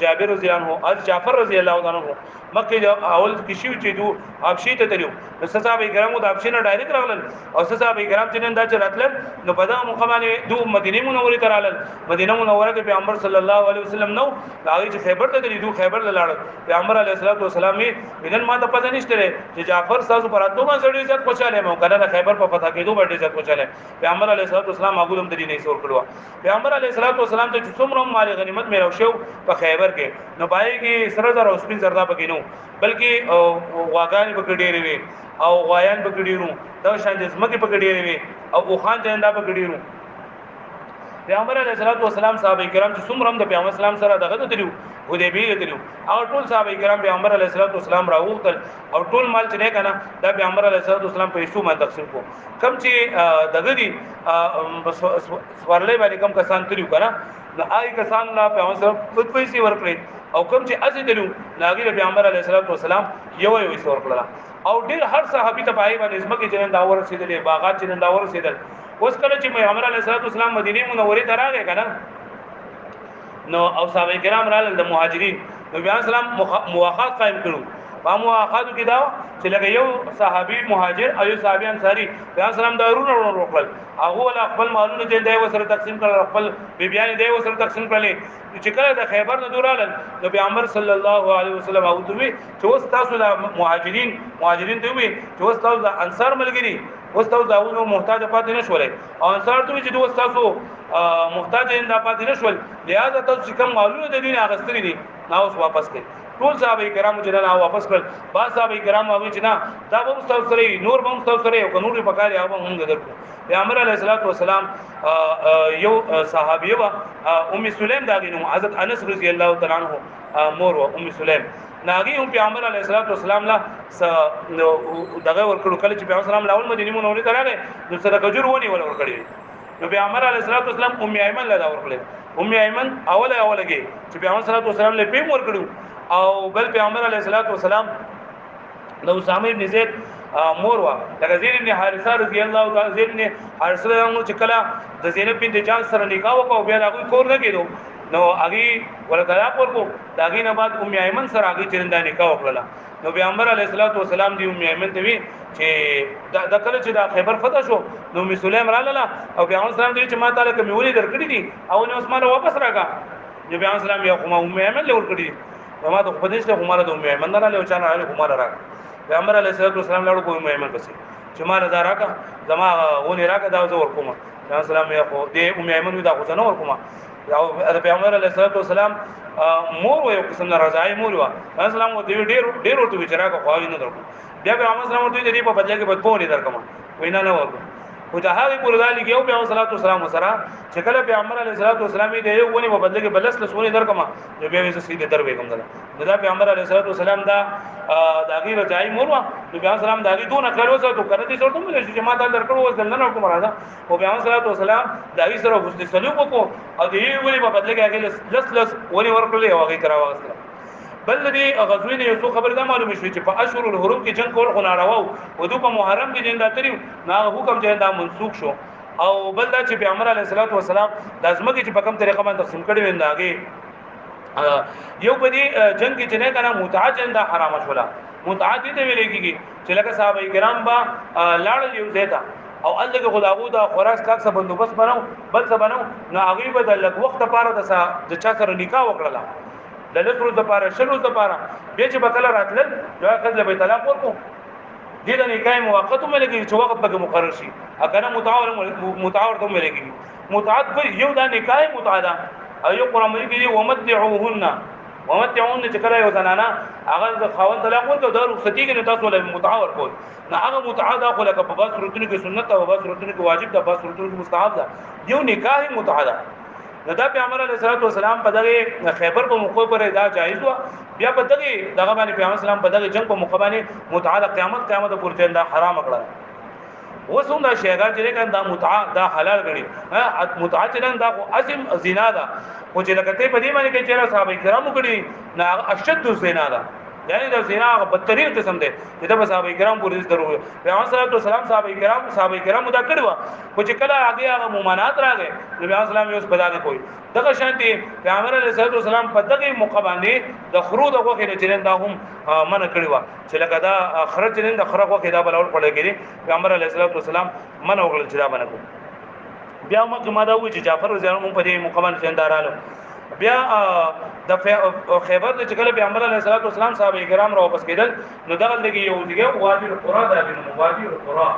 جابر رضی الله عنه حضرت جعفر رضی الله عنه مکه اول کشي چې دو ابشي ته تلو نو صحابه کرامو د ابشي نه ډایرکټ راغلل او صحابه کرام چې نن دا چراتل نو په دغه مقابله دو مدینه منوره ته راغلل مدینه منوره کې پیغمبر صلی الله علیه وسلم نو هغه چې خیبر ته دي دو خیبر لاړ پیغمبر علیه الصلاه والسلام یې نن ما ته پته نشته چې جعفر تاسو پر اتو باندې ډېر ځات پوښاله مو کله خیبر په فتح کېدو باندې ځات پوښاله پیغمبر علیه الصلاه والسلام هغه هم د دې نه سور کړو پیغمبر علیه الصلاه والسلام ته څومره مال غنیمت مې راوښو په خیبر کې نو پای کې سره زر او سپین زردا پکې نو بلکې واغان پکړې وي او غایان پکړې دا شان د زمکه پکړې وي او خان جندا پکړې پیغمبر علیه الصلاه والسلام صحابه کرام چې څومره د پیغمبر اسلام سره دغه تلو حدیبیه تلو او ټول صحابه کرام پیغمبر علیه الصلاه والسلام راوغتل او ټول مال چې نه کنه دا پیغمبر علیه الصلاه والسلام په ایسو باندې تقسیم کو کم چې دغه دي سوارلې باندې کم کسان تلو کنه دا آی کسان لا پیغمبر سره خود پیسې ورکړي او کم چې از تلو لاګي پیغمبر علیه الصلاه والسلام یو ورکړه او ډیر هر صحابي ته پای باندې اسمکه جنن داور رسیدلې باغات جنن داور رسیدل اوس کله چې پیغمبر علیه الصلاه والسلام مدینه منوره ته راغی کنه نو او صحابه کرام راغلل د مهاجرین نو بیا سلام مواخات قائم کړو په مواخاتو کې دا چې لکه یو صحابي مهاجر او یو صحابي انصاری بیا سلام دارونه وروکل هغه ول خپل مالونه چې دی وسره تقسیم کړل خپل بیبيان دی وسره تقسیم کړل چې کله د خیبر نه دورالل نو پیغمبر صلی الله علیه وسلم او دوی چې اوس تاسو د مهاجرین ته وي چې اوس تاسو د انصار ملګری اوس تاسو داونو محتاج پاتې نشولای او انصار ته چې اوس تاسو محتاج انده پاتې نشول لہذا تاسو کوم مالونه د دین اغستري دي نو اوس واپس کړئ ټول صحابه کرام چې نه واپس کړ با صحابه کرام هغه چې نه دا به مستو سره نور به مستو سره او نور په کار هغه موږ درکو پیغمبر علیه الصلاه والسلام یو صحابیه وا ام سلیم دا غنو حضرت انس رضی الله تعالی عنہ مور وا ام سلیم ناګي هم پیغمبر علیه الصلاه والسلام لا دغه ورکړو کله چې پیغمبر سلام لاول مدینه منوره ته راغی نو سره کجور ونی ول ورکړي نو پیغمبر علیه الصلاه والسلام ام ایمن لا ورکړي ام ایمن اولګي چې پیغمبر صلی الله علیه وسلم له پیم ورکړو او بل پیغمبر علیه الصلاه والسلام د اسامه ابن زید مور وا لکه زید ابن حارثه رضی الله تعالی زید ابن حارثه چې کله د زینب بنت جاش سره نکاح وکاو بیا هغه کور نه کېدو نو هغه ولکه ورکو داغې نه بعد ام ایمن سره هغه چرنده نکاح وکړه نو پیغمبر علیه الصلاه والسلام دی ام ایمن ته وی چې د کله چې د خیبر فتح شو نو ام سلیم رااله او پیغمبر سلام دی چې ما تعالی کوم ویلي درکړي دي او نو عثمان واپس راغا نو پیغمبر سلام یو کوم ام ایمن له ورکړي ما ته په دې ته عمر د ام ایمن نه له چانه علی عمر راغا پیغمبر علیه الصلاه والسلام لاړو کوم ایمن پسې چې ما رضا راکا زما ونی راکا دا زور کوم پیغمبر سلام یې خو دې ام ایمن دا خو نه ور کوم او پیغمبر علیه الصلاه والسلام مور یو قسم رضای مور وا پیغمبر سلام دې ډېر ورته چې راکا خو نه درکو بیا پیغمبر سلام ته دې په بدله کې بدپونی درکم وینا نه ورکو او ته هغه پر ذالک یو پیغمبر صلی الله علیه وسلم سره چې کله پیغمبر علیه الصلاه والسلام دې یو ونی په بدله کې بلس لسونه درکما نو به وسه سیده در وې کوم دا پیغمبر علیه الصلاه والسلام دا غیر رجای موروا نو پیغمبر سلام دا غي دون کړو سره تو کړه دې څورته مې چې ما ته درکړو وس دلنه کوم راځه او پیغمبر صلی الله علیه وسلم دا غي سره حسن سلوک وکړو او دې ونی په بدله کې لس ونی ورکړلې او هغه کرا واغسته بل دې غزوین یو څو خبر دا معلومه شوې چې په اشهر الحرم کې جنگ کول خو ناروا او دوی په محرم کې جنگ داتري نه حکم چې دا منسوخ شو او بل دا چې پیغمبر علیه الصلاه والسلام لازمه کې چې په کوم طریقه باندې تقسیم کړي ونداږي یو په دې جنگ کې چې نه کنه متعه جنگ حرام شولا متعه دې ویل کېږي چې لکه صحابه کرام با لاړ یو زیتا او الله کې خداغو دا خوراک کا څه بندوبست بناو بل څه بناو نو هغه به د لږ وخت لپاره د چا سره نکاح وکړه د لسرو د لپاره شلو د لپاره به چې بکله راتل نو کله به طلاق ورکو دې د نکاح موقت ملګری چې وخت به مقرر شي اګه متعاور ته ملګری متعد یو دا نکاح متعدا ایو قرآن مجید کې ومتعوهن چې کله یو زنانه هغه خاوند طلاق ورکړي دا رخصتي کې نه تاسو له متعاور کول نه هغه متعدا خو لکه په بس صورتونو کې سنت او بس صورتونو کې واجب ده بس صورتونو کې مستحب ده یو نکاح متعدا دا پیغمبر علیه الصلاه والسلام په دغه خیبر په موقع پر دا جایز و بیا په دغه باندې پیغمبر اسلام په دغه جنگ په موقع باندې متعال قیامت پورې دا حرام کړل وسوم دا شیګا چې کنه دا متعه دا حلال غړي متعه چې دا عظیم زنا ده او چې لکه ته په دې باندې کې چې صحابه کرامو کړي نه اشد زنا ده یعنی دا زنا بدترین قسم ده چې دا صحابه کرام پورې ضروري پیغمبر صلی الله علیه وسلم صحابه کرام دا کړو خو چې کله هغه مؤمنات راغې نبی اسلام یې اوس بدانه کوي دغه شانتي پیغمبر علیه السلام په دغه موقع باندې د خرود غوخه نه چرنده هم منع کړی و چې لکه دا خرج چرنده خرج غوخه دا بلول پړل کېږي پیغمبر علیه السلام منع وکړل چې دا باندې کو بیا مکه ما دا و چې جعفر رضی الله عنه په دې موقع باندې چندارالو بیا د خیبر د چکل پیغمبر علیه السلام صحابه کرام را واپس کېدل نو دغه دغه یو دیګه وادي القرى دا د وادي القرى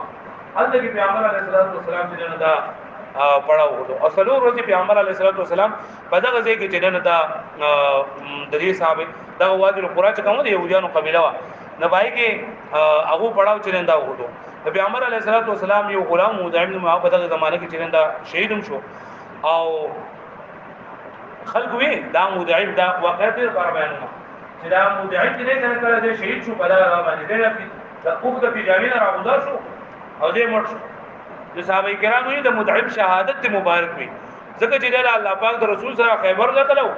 هل دغه پیغمبر علیه السلام چې نه دا پړاو وو اصلو ورځ پیغمبر علیه السلام په دغه ځای کې چې نه دا د دې صحابه دغه وادي القرى چې کوم د یهودانو قبيله و نه پای کې هغه پړاو چې نه دا وو د پیغمبر علیه السلام یو غلام مدعم نو په دغه زمانه کې چې نه دا شهیدم شو او خلق وی دا مدعی دا واقع تیر بار بیانونه چې دا مدعی دې څنګه کړه دې شهید شو په دا باندې دې د اوګه په جامین راغوندا شو او دې مړ شو د صحابه کرامو د مدعی شهادت مبارک وي ځکه چې د الله پاک د رسول سره خیبر لګلو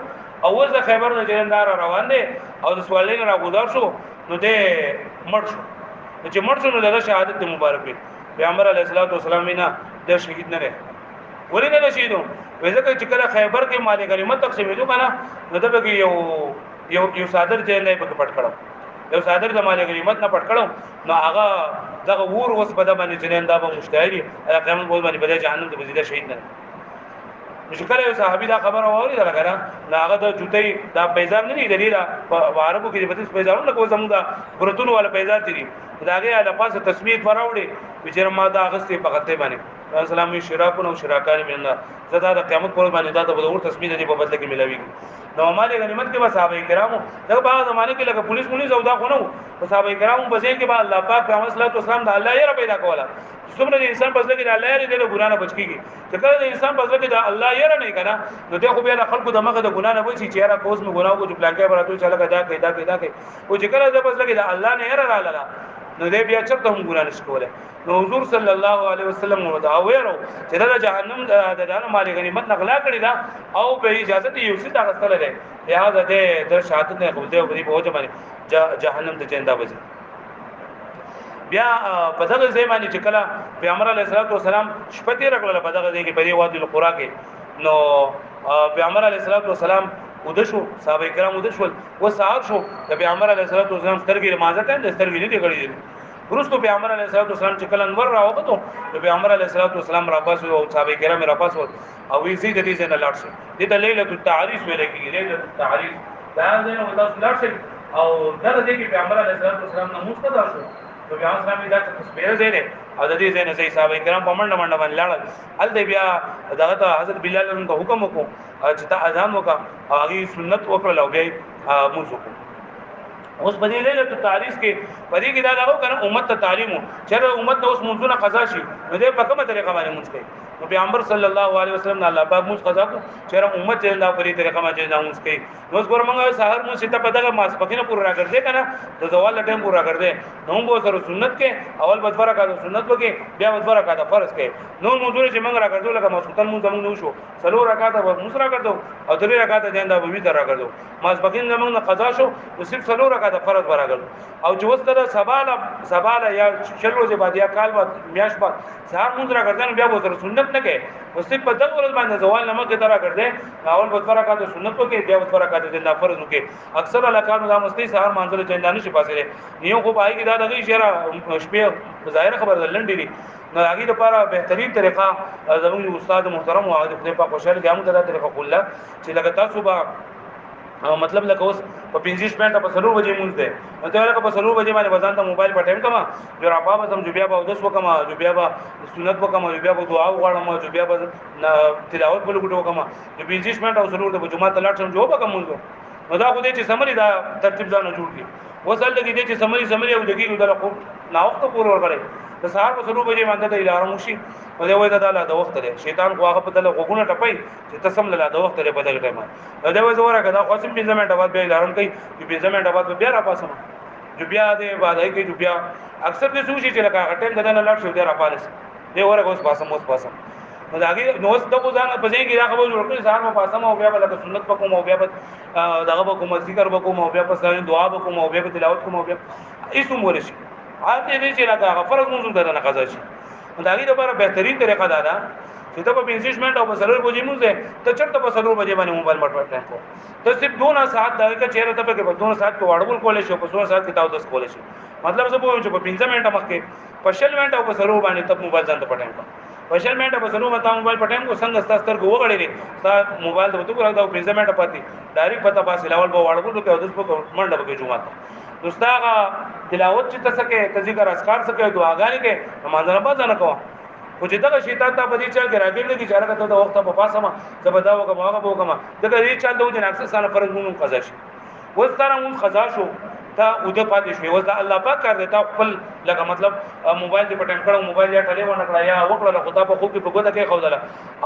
او ورځ خیبر نه جندار روان دي او د سوالین راغوندا شو نو دې مړ شو چې مړ شو نو د شهادت مبارک وي پیغمبر علیه السلام نه د شهید نه ولې نه شهیدو وځکه چې کله خیبر کې مال غنیمت تقسیمېدو کنه نو دغه یو صادر ځای نه پټ کړو یو صادر د مال غنیمت نه پټ کړو نو هغه دغه ور وس په د باندې جنین دا به مشتهري قیامت په باندې بده جهنم ته بزیده شهید نه مشکل یو صحابي دا خبر اوري دا لګره هغه د جوتي دا پیزار نه دی دلیلا په عربو کې د بتس پیزارونه لکه زموږ دا برتون والا پیزار دي داګه الفاظ تسمیه فراوړي چې ما دا غستې په غته باندې اسلامي شراکون او شراکان مننا زدا د قیامت پر باندې دا د بدور تسمیه دی په بدل کې ملاوي نو مال غنیمت کې صحابه کرامو دا په زمانه کې لکه پولیس زودا خو نو صحابه کرامو په ځای کې با الله پاک پیغمبر صلی الله علیه وسلم د الله یې پیدا کوله څومره د انسان په ځای کې د الله یې د ګنا نه بچ کیږي چې کله د انسان په ځای کې د الله یې نه کنه نو ته خو بیا د خلکو دماغه د ګنا نه بچي چې را کوز مې ګناو کو چې پلان کې براتو چاله کدا او چې کله د په ځای کې د الله نه یې را لاله نو دې بیا چرته هم ګنا نشي کوله نو حضور صلی الله علیه وسلم ودا ویرو چې د جهنم د دانه مال غنیمت نغلا کړی دا او به اجازه یې یوسي تا غستل ده لہذا د شهادت نه خو دې په وجه باندې جهنم ته چنده وځي بیا په دغه ځای باندې چې کله پیغمبر علیه السلام شپته راغله په دغه ځای کې په دی وادي القرى کې نو پیغمبر علیه السلام ودشو صحابه کرام ودشو و سهار شو د پیغمبر علیه السلام سترګې مازه ته د سترګې نه دی غړي ورستو پیغمبر علیه السلام چې کله انور راوغتو د پیغمبر علیه السلام را پاس او صحابه کرام را پاس او وی زید دې نه لاړ شي د ليله التعریف ویل کېږي ليله التعریف دا نه ودا لاړ شي او دا دې کې پیغمبر علیه السلام نه مستدا شو نو بیا اسلامي دا تصویر زینه او د دې زینه صحیح صحابه کرام په منډه باندې لاړل ال دې بیا دغه حضرت بلال ته حکم وکړو چې تا اذان وکا هغه سنت وکړل او بیا موږ وکړو اوس په دې ليله التعریس کې په دې کې دا دغه کنه امت ته تعلیم چې امت اوس منځونه قضا شي نو دې په کومه طریقه باندې مونږ کوي نو پیغمبر صلی الله علیه وسلم الله پاک مونږ قضا کو چې امت ته الله په دې طریقه باندې مونږ کوي نو ګور مونږه سحر مونږ ته په دغه ماس پکینه پورا راګرځي کنه د زوال ټیم پورا راګرځي نو موږ سره سنت کې اول بدبره کاده سنت وکي بیا بدبره کاده فرض کې نو موږ چې موږ راګرځو لکه مسلمان مونږ زموږ نو شو سلو راکاته مونږ راګرځو او درې راکاته دنده به وی تر راګرځو ماس پکین زموږ قضا شو نو صرف سلو راکاته فرض راګرځو او چې وس در سباله یا شلو چې بعد یا کال بعد میاش بعد سهار مونږ راګرځنه بیا به سره سنت نه کوي اوس په دغه ورځ باندې زوال نه مکه ترا کړل اول بدبره کاته سنت وکي بیا بدبره کاته دنده فرض وکي اکثر الکانو دا مستی سهار منځله چندانه شي پاسره نیو خو پای کې دا دغه اشاره شپه ظاهر خبر لنډی دي نو هغه لپاره بهترین طریقه زموږ استاد محترم او د په خوشاله کې هم دا طریقه کوله چې لکه تاسو به مطلب لکه اوس په 25 منټه په سلور بجې مونږ ده نو ته لکه په سلور بجې باندې وزن ته موبایل په ټایم کما جو را پابه سم جو بیا به 10 وکما جو بیا به سنت وکما جو بیا به دعا وغواړم جو بیا به تلاوت په لګټو وکما جو 25 منټه او سلور د جمعه تلاټ سم جو وکم مونږ نو دا خو دې چې سمري دا ترتیب ځانو جوړ کی وصل دې چې سمري او دګي د خو نا وخت پور ورغړي د سهار په سلور بجې باندې د الارم وشي نو دا وای دا د وخت لري شیطان خو هغه په دله غوونه ټپي چې تسم له د وخت لري په دغه ټایم دا وای زوره کدا خو سم 15 منټه بعد به الارم کوي چې 15 منټه بعد بیا را پاسم جو بیا دې بعد هي کې جو بیا اکثر دې سوچي چې لکه ټایم دنه لاټ شو دی را پالس دې وره اوس پاسم نو داګه نو د کو ځان په ځای کې دا خبر جوړ کړی سهار ما پاسم او بیا بل سنت پکوم او بیا دغه پکوم ذکر پکوم او بیا په دعا پکوم او بیا تلاوت کوم او بیا ایسو مورشي حالت دې چې راځه فرض مونږ ته نه قضا شي دا غي لپاره بهترین طریقه دا ده چې ته په 25 منټه او په سلور بجې مونږه ته چرته په سلور بجې باندې موبایل مټ ورته کو ته صرف 2 ساعت دا کې چیرې ته په 2 ساعت په واړول کولې شو په 2 ساعت کې تاو 10 کولې شو مطلب زه په 15 منټه مخکې په 6 منټه او په سلور باندې ته موبایل ځان ته پټایم کو په 6 منټه په سلور باندې موبایل پټایم کو څنګه ستاسو کو وغړې تا موبایل ته وته راځو 15 منټه پاتې ډایرکټ پتا پاسه لاول په واړول کې او 10 په منډه په جمعه دوستاغه تلاوت چې تسکه ذکر اذکار سکه دعاګانې کې نماز نه باز نه کوه او چې دا شیطان ته بدی چا کې راګل دي چې هغه ته د وخت په پاسه ما زبدا وکم هغه وکم دغه ری چا د وجه اکثر سال فرض مونږ قضا شي وستاره مونږ قضا شو تا او د پاتې شوی وځه الله پاک کار دیتا خپل لکه مطلب موبایل دې پټن کړو موبایل یا ټلیفون کړه یا وکړه خدا په خو کې په ګوته کې خوځله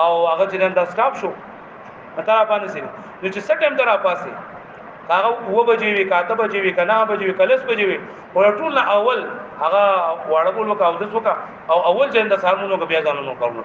او هغه چې نن دا سٹاپ شو متا را باندې سي نو چې څه ټیم درا پاسه هغه و بجې وی کاته بجې وی کنا بجې وی کلس بجې وی ورټول اول هغه واړو لوک او دس وکا او اول چې د سامونو کې بیا ځانونو کارونه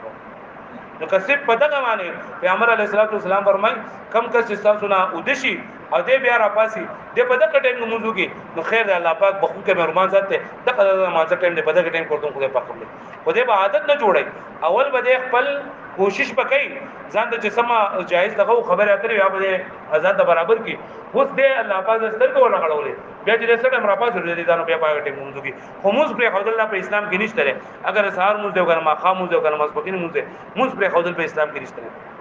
نو کسب په دغه معنی پیغمبر علیه الصلاۃ والسلام فرمای کم کس چې تاسو نه ودشي او دې بیا را پاسي دې په دغه ټیم موږ کې نو خیر الله پاک بخو کې مهربان ذات ته دغه ما ټیم دې په دغه ټیم کوم خدای پاک کوم خو دې به عادت نه جوړي اول به خپل کوشش وکړي ځان ته چې سم جایز دغه خبره اترې یا به آزاد برابر کی اوس دې الله پاک سترګو ولا غړولې بیا چې سره امر پاس ورې دي ځانو بیا پاګه ټیم موږ کې خموس پر خدای الله په اسلام کې نشته لري اگر سهار موږ دیو کنه ما خام موږ دیو کنه مسبقین موږ پر خدای په اسلام کې نشته لري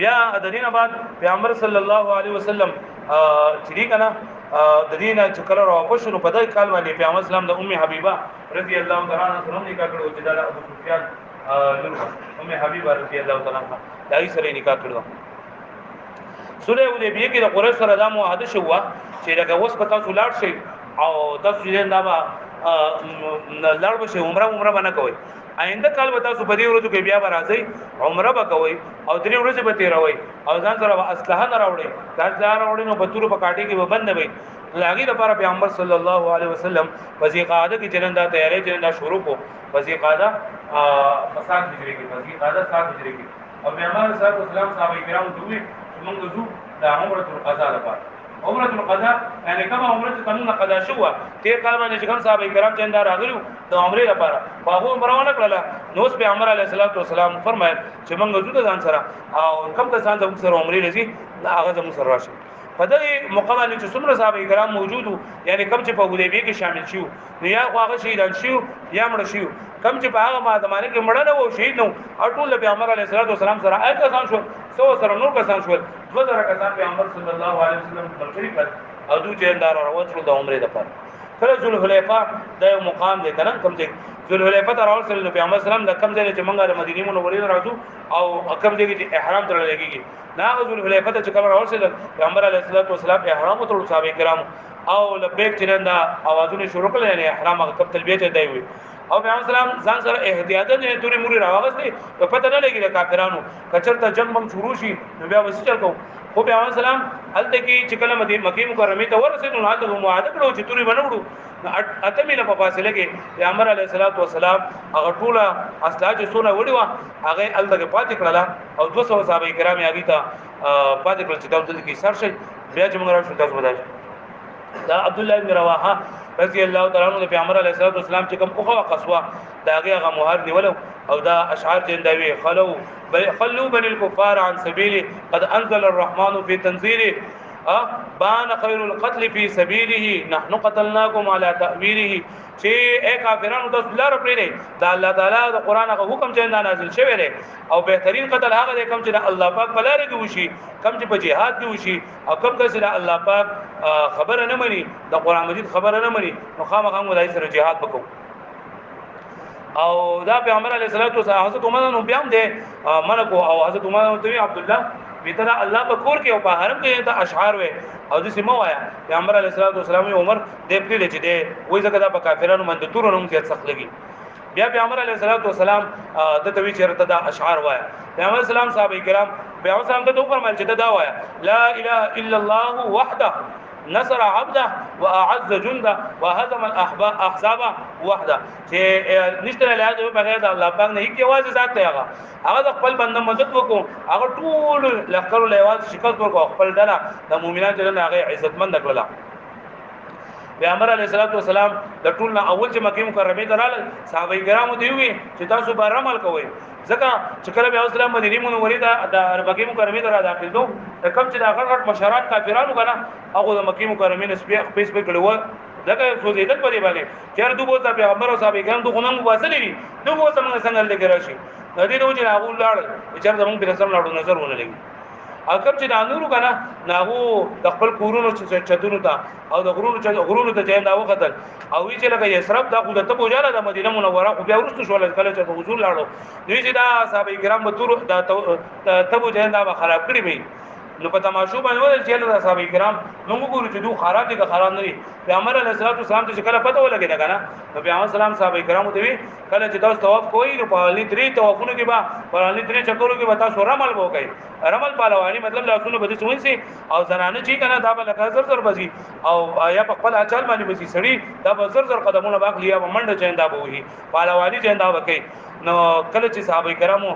بیا د دینه بعد پیغمبر صلی الله علیه وسلم چې کنه د دینه چې کله راو شنو په دای کال باندې پیغمبر اسلام د ام حبیبه رضی الله تعالی عنها سره نکاح کړو چې د ابو سفیان ام حبیبه رضی الله تعالی عنها دای سره نکاح کړو سوره حدیبیه کې د قریش سره د معاهده شو چې لکه اوس په تاسو لاړ شي او تاسو یې دا لاړ بشي عمره باندې کوي آینده کال به تاسو په دې ورځو کې بیا راځي عمره به کوي او درې ورځې به تیروي او ځان سره اسلحه نه راوړي دا ځان راوړي نو په تور په کاټي کې به بند وي لاګي لپاره پیغمبر صلی الله علیه وسلم وزی قاعده کې چلندا تیارې چلندا شروع کو وزی قاعده فساد هجری کې وزی قاعده 7 هجری کې او پیغمبر صلی الله علیه وسلم صحابه کرام دوی موږ زو د عمره القضاء لپاره عمره القضاء یعنی کوم عمره چې قانون قضا شو ته کال باندې چې کوم صحابه کرام چندا راغلو د عمره لپاره هغه عمرونه کړله نو په عمر علیه السلام فرمایل چې موږ زو د ځان سره او کوم کسان د سره عمره لذي هغه زموږ سره راشي په دغه مقابله چې څومره صحابه کرام موجودو یعنی کوم چې په حدیبیه کې شامل شو نو یا هغه شهیدان شو یا مړ شو کوم چې په هغه زمانه کې مړ نه وو شهید نو او ټول پیغمبر علیه السلام سره اته کسان شو سو سره نور کسان شو 2000 کسان پیغمبر صلی الله علیه وسلم ملګری کړ او دوی جندار راوځ شو د عمره لپاره کله ذوالحلیفه د یو مقام دی کنه کوم ځای ذوالحلیفه ته راوځل نو پیغمبر سلام د کوم ځای چې مونږه د مدینه منورې راځو او کوم ځای چې احرام تر لګیږي نا ذوالحلیفه ته چې کوم راوځل پیغمبر علیه السلام احرام تر صحابه کرام او لبیک چرندا اوازونه شروع کړل نه احرام هغه تلبیه ته دی وي او پیغمبر سلام ځان سره احتیاطاً توري موري راوغستي په پته نه لګي د کافرانو کچرته جنگ هم شروع شي نو بیا وسې چل کو خو پیغمبر سلام هلته کې چې کله مکه مکرمه ته ورسېدو نو هلته معاهده کړو چې توري بنوړو اته مینه په فاصله کې پیغمبر علیه الصلاۃ والسلام هغه ټوله اسلاج سونه وړي وا هغه هلته پاتې کړل او 200 صحابه کرام یې هغه ته پاتې کړل چې تاسو کې سر شي بیا چې موږ راځو تاسو بدل دا عبد الله بن رواحه رضی الله تعالی عنہ پیغمبر علیه الصلوۃ والسلام چې کوم اوخه قصوا داغه هغه مهار نیولو او دا اشعار جندوی خلوا بني الكفار عن سبيله قد انزل الرحمن في تنزيله بان خير القتل في سبيله نحن قتلناكم على تأويله چې اے کافرانو تاسو لار پرې دا الله تعالی د قران هغه حکم چې نازل شوی دی او بهترین قتل هغه دی کوم چې الله پاک بلاره کې وشي کوم چې په جهاد کې وشي او کوم چې الله پاک خبره نه مني د قران مجید خبره نه مني نو خامخا موږ دای سره جهاد وکړو او دا پیغمبر علیه الصلوۃ والسلام حضرت عمر نو بیا هم دی منکو او حضرت عمر ته عبد الله بیتنا الله په کور کې او په حرم کې ته اشعار وې او د سیمه وایا پیغمبر علیه الصلوۃ والسلام عمر دې پرې چې دې وې ځکه دا په کافرانو باندې تورونو کې سخت لګي بیا پیغمبر علیه الصلوۃ والسلام د توی چیرته دا اشعار وایا پیغمبر اسلام صحابه کرام پیغمبر اسلام ته فرمایل چې دا وایا لا اله الا الله وحده نصر عبده واعز جنده وهزم الاحزاب وحده چې نشته له هغه بغیر د الله پاک نه هیڅ आवाज ذات دی هغه خپل بنده مدد وکړو هغه ټول لخر له आवाज شکست ورکړو خپل ډله د مؤمنانو جن هغه عزتمند کړل پیغمبر علیه الصلوۃ والسلام د ټول نه اول چې مکه مکرمه ته راغل صحابه کرامو دی وی چې تاسو به عمل کوئ ځکه چې کله بیا اسلام مدینه منورې د مکه مکرمه ته را داخل دو کم چې دا غټ مشران کافرانو کنه هغه د مکه مکرمه نه سپیس په کړو دغه سوزیدل پرې باندې چیر دوه ته پیغمبر او صحابه کرام دوه غنم واصلې دي دوه څنګه لګی راشي د دې نو چې هغه لاړ چې زموږ پر سم لاړو نظر ونه لګي اکر چې د انورو کنه ناغو د خپل کورونو چتونو ته او د غرونو ته ځای دا وختل او وی چې لکه یسرب دا خو د تبو جاله د مدینه منوره خو بیا ورستو شول کله چې حضور لاړو دوی چې دا صحابه کرام به تور د تبو ځای دا خراب کړی وي نو په تماشو باندې ول چې له صحابه کرام نو وګورو چې دوی خراب دي که خراب نه دي پیغمبر علیه الصلوۃ والسلام ته کله پته ولګی دا کنه نو پیغمبر سلام صحابه کرام ته وی کله چې تاسو طواف کوئ نو په لې درې طوافونو کې با په لې درې چکرو کې وتا سو رمل وکړي رمل پهلوانی مطلب لاسونو بده سوین سي او زنانه چې کنه دا بل کار زر بزي او یا په خپل اچال باندې بزي سړي دا زر قدمونه باغ لیا منډه چیندا بوهي پهلوانی چیندا وکړي نو کله چې صحابه کرامو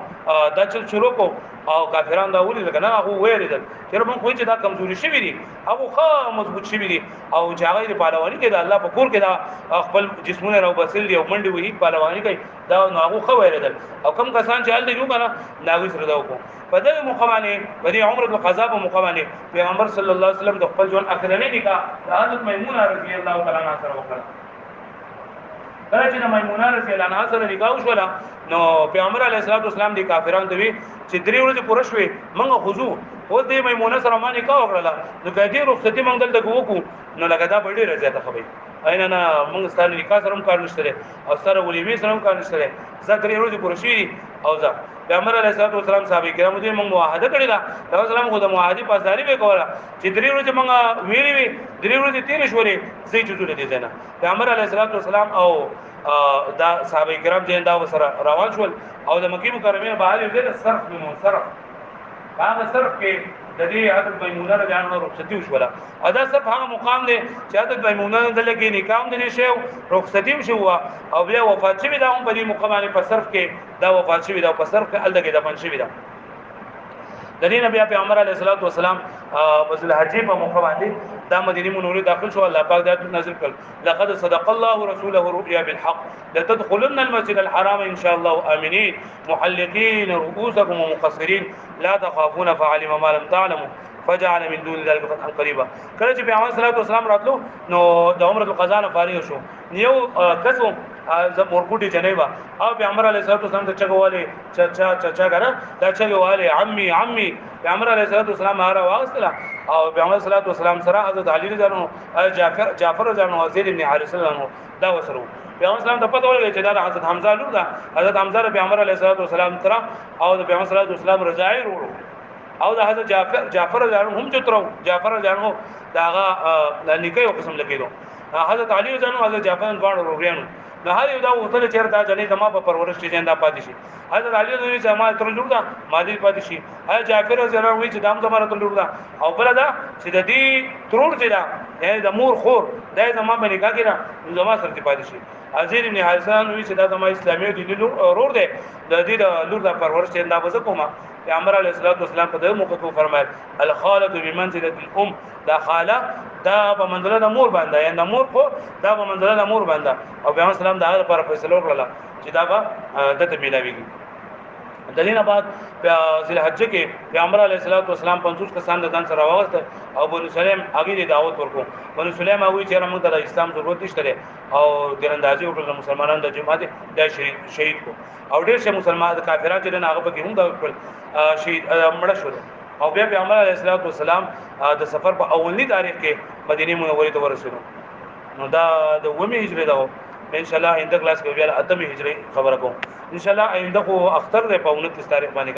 دا چل شروع کو او کافرانو دا ولې لګنه هغه وېریدل چې موږ خو چې دا کمزوري شي وي هغه خو مضبوط شي وي او چې هغه په پهلوانی کې دا الله په کور کې دا خپل جسمونه راو بسل دي او منډي وې پهلوانی کوي دا هغه خو وېریدل او کم کسان چې حل دی نو کنه ناوي سره دا وکړو په دې مقامانه په دې عمر القضاء په مقامانه پیغمبر صلی الله علیه وسلم د خپل ژوند اخرنی نکاح د حضرت میمونه رضی الله تعالی عنها سره وکړ کله چې میمونه رضی الله عنها سره نکاح وشولا نو پیغمبر علیه الصلوۃ والسلام دي کافرانو ته وی چې درې ورځې پوره شوې موږ خذو او دې میمونه سره ما نکاح وکړه نو کله رخصتي موږ دلته وکړو نو لکه دا ډېر راځي ته خبري اینا نه موږ ستاسو نکاح سره هم کار نشته او سره ولیمې سره هم کار نشته زه درې ورځې پوره شوې او ځه پیغمبر علیه الصلوۃ والسلام صحابه کرامو دې موږ معاهده کړی دا پیغمبر سلام خو د معاهدې پاسداري وکوله چې درې ورځې موږ ویلې وي درې ورځې تیر شورې زې چوزونه دي نه پیغمبر علیه الصلوۃ والسلام او دا صحابه کرام چې دا وسره روان شول او د مکه مکرمه بهر یو ځای صرف نو صرف هغه صرف کې د دې حضرت میمونه رضی الله عنها رخصتي وشوله ادا صرف هغه مقام دی چې حضرت میمونه دلته کې نکاح هم دي شو رخصتي شو او بیا وفات شوی دا هم په دې مقام باندې په صرف کې دا وفات شوی دا په صرف کې الدغه د پنځ شوی دا د دې نبی پیغمبر علیه الصلوۃ والسلام وصل حج په مقام باندې دا مدینه منوره داخل شو الله پاک دا نازل کړ لقد صدق الله رسوله رؤيا بالحق لتدخلن المسجد الحرام ان شاء الله امنين محلقين رؤوسكم ومقصرين لا تخافون فعلم ما لم تعلموا فجعل من دون ذلك فتحا قريبا کله چې پیغمبر صلی الله علیه وسلم راتلو نو د عمره القضاء نه فارغ شو یو کسو مورګوټي جنیبا او پیغمبر علیه الصلوۃ والسلام ته چغواله چا غره دا چغواله عمي پیغمبر علیه الصلوۃ والسلام هغه واغستله او پیغمبر صلی الله علیه وسلم سره حضرت علی رضی الله عنه جعفر رضی الله عنه زید ابن حارثه رضی الله عنه دا وسره پیغمبر اسلام ته پته ولګی چې دا حضرت حمزه لور ده حضرت حمزه پیغمبر علیه الصلوۃ والسلام تر او د پیغمبر صلی الله علیه وسلم رضای ورو او د حضرت جعفر ځانو هم چترو جعفر ځانو داغه د نکي یو قسم لګیدو حضرت علي ځانو حضرت جعفر باندې روغریانو نه هر یو دا وته چیرته دا جنې زما په پرورش کې جندا پاتې شي حضرت علي دوی زما تر لور دا ماضي پاتې شي حضرت جعفر ځانو وی چې دام زما تر لور دا او بل دا چې د دې ترور چې دا د مور خور دا زما باندې کا کړه زما سره پاتې شي عزیز ابن حسن وی چې دا زما اسلامي دي لور ده د دې د لور د پرورش جندا بز کومه پیغمبر علیه الصلاۃ والسلام په دغه موقع کې فرمایل الخاله بمنزله الام دا خاله دا په منزله د مور باندې یا د مور خو دا په منزله د مور باندې او پیغمبر سلام دا لپاره فیصله وکړه چې دا به دته ملاويږي دلینا بعد ذل حج کې پیغمبر علیه الصلاۃ والسلام 50 کسان د ځان سره واغسته او بنو سلیم هغه دی دعوت ورکو بنو سلیم هغه چې موږ د اسلام ضرورت نشته او تیراندازي وکړه مسلمانانو د جماعت د شهید کو او ډېر شه مسلمان د کافرانو چې هغه په کې هم دا شهید مړ شول او بیا پیغمبر علیه الصلاۃ والسلام د سفر په اولنی تاریخ کې مدینه منوره ته ورسېدو نو دا د ومه هجرت دا ان شاء الله آئنده کلاس کې بیا اتمه هجری خبره کوم ان شاء الله آئنده کو اختر ده په 29 تاریخ باندې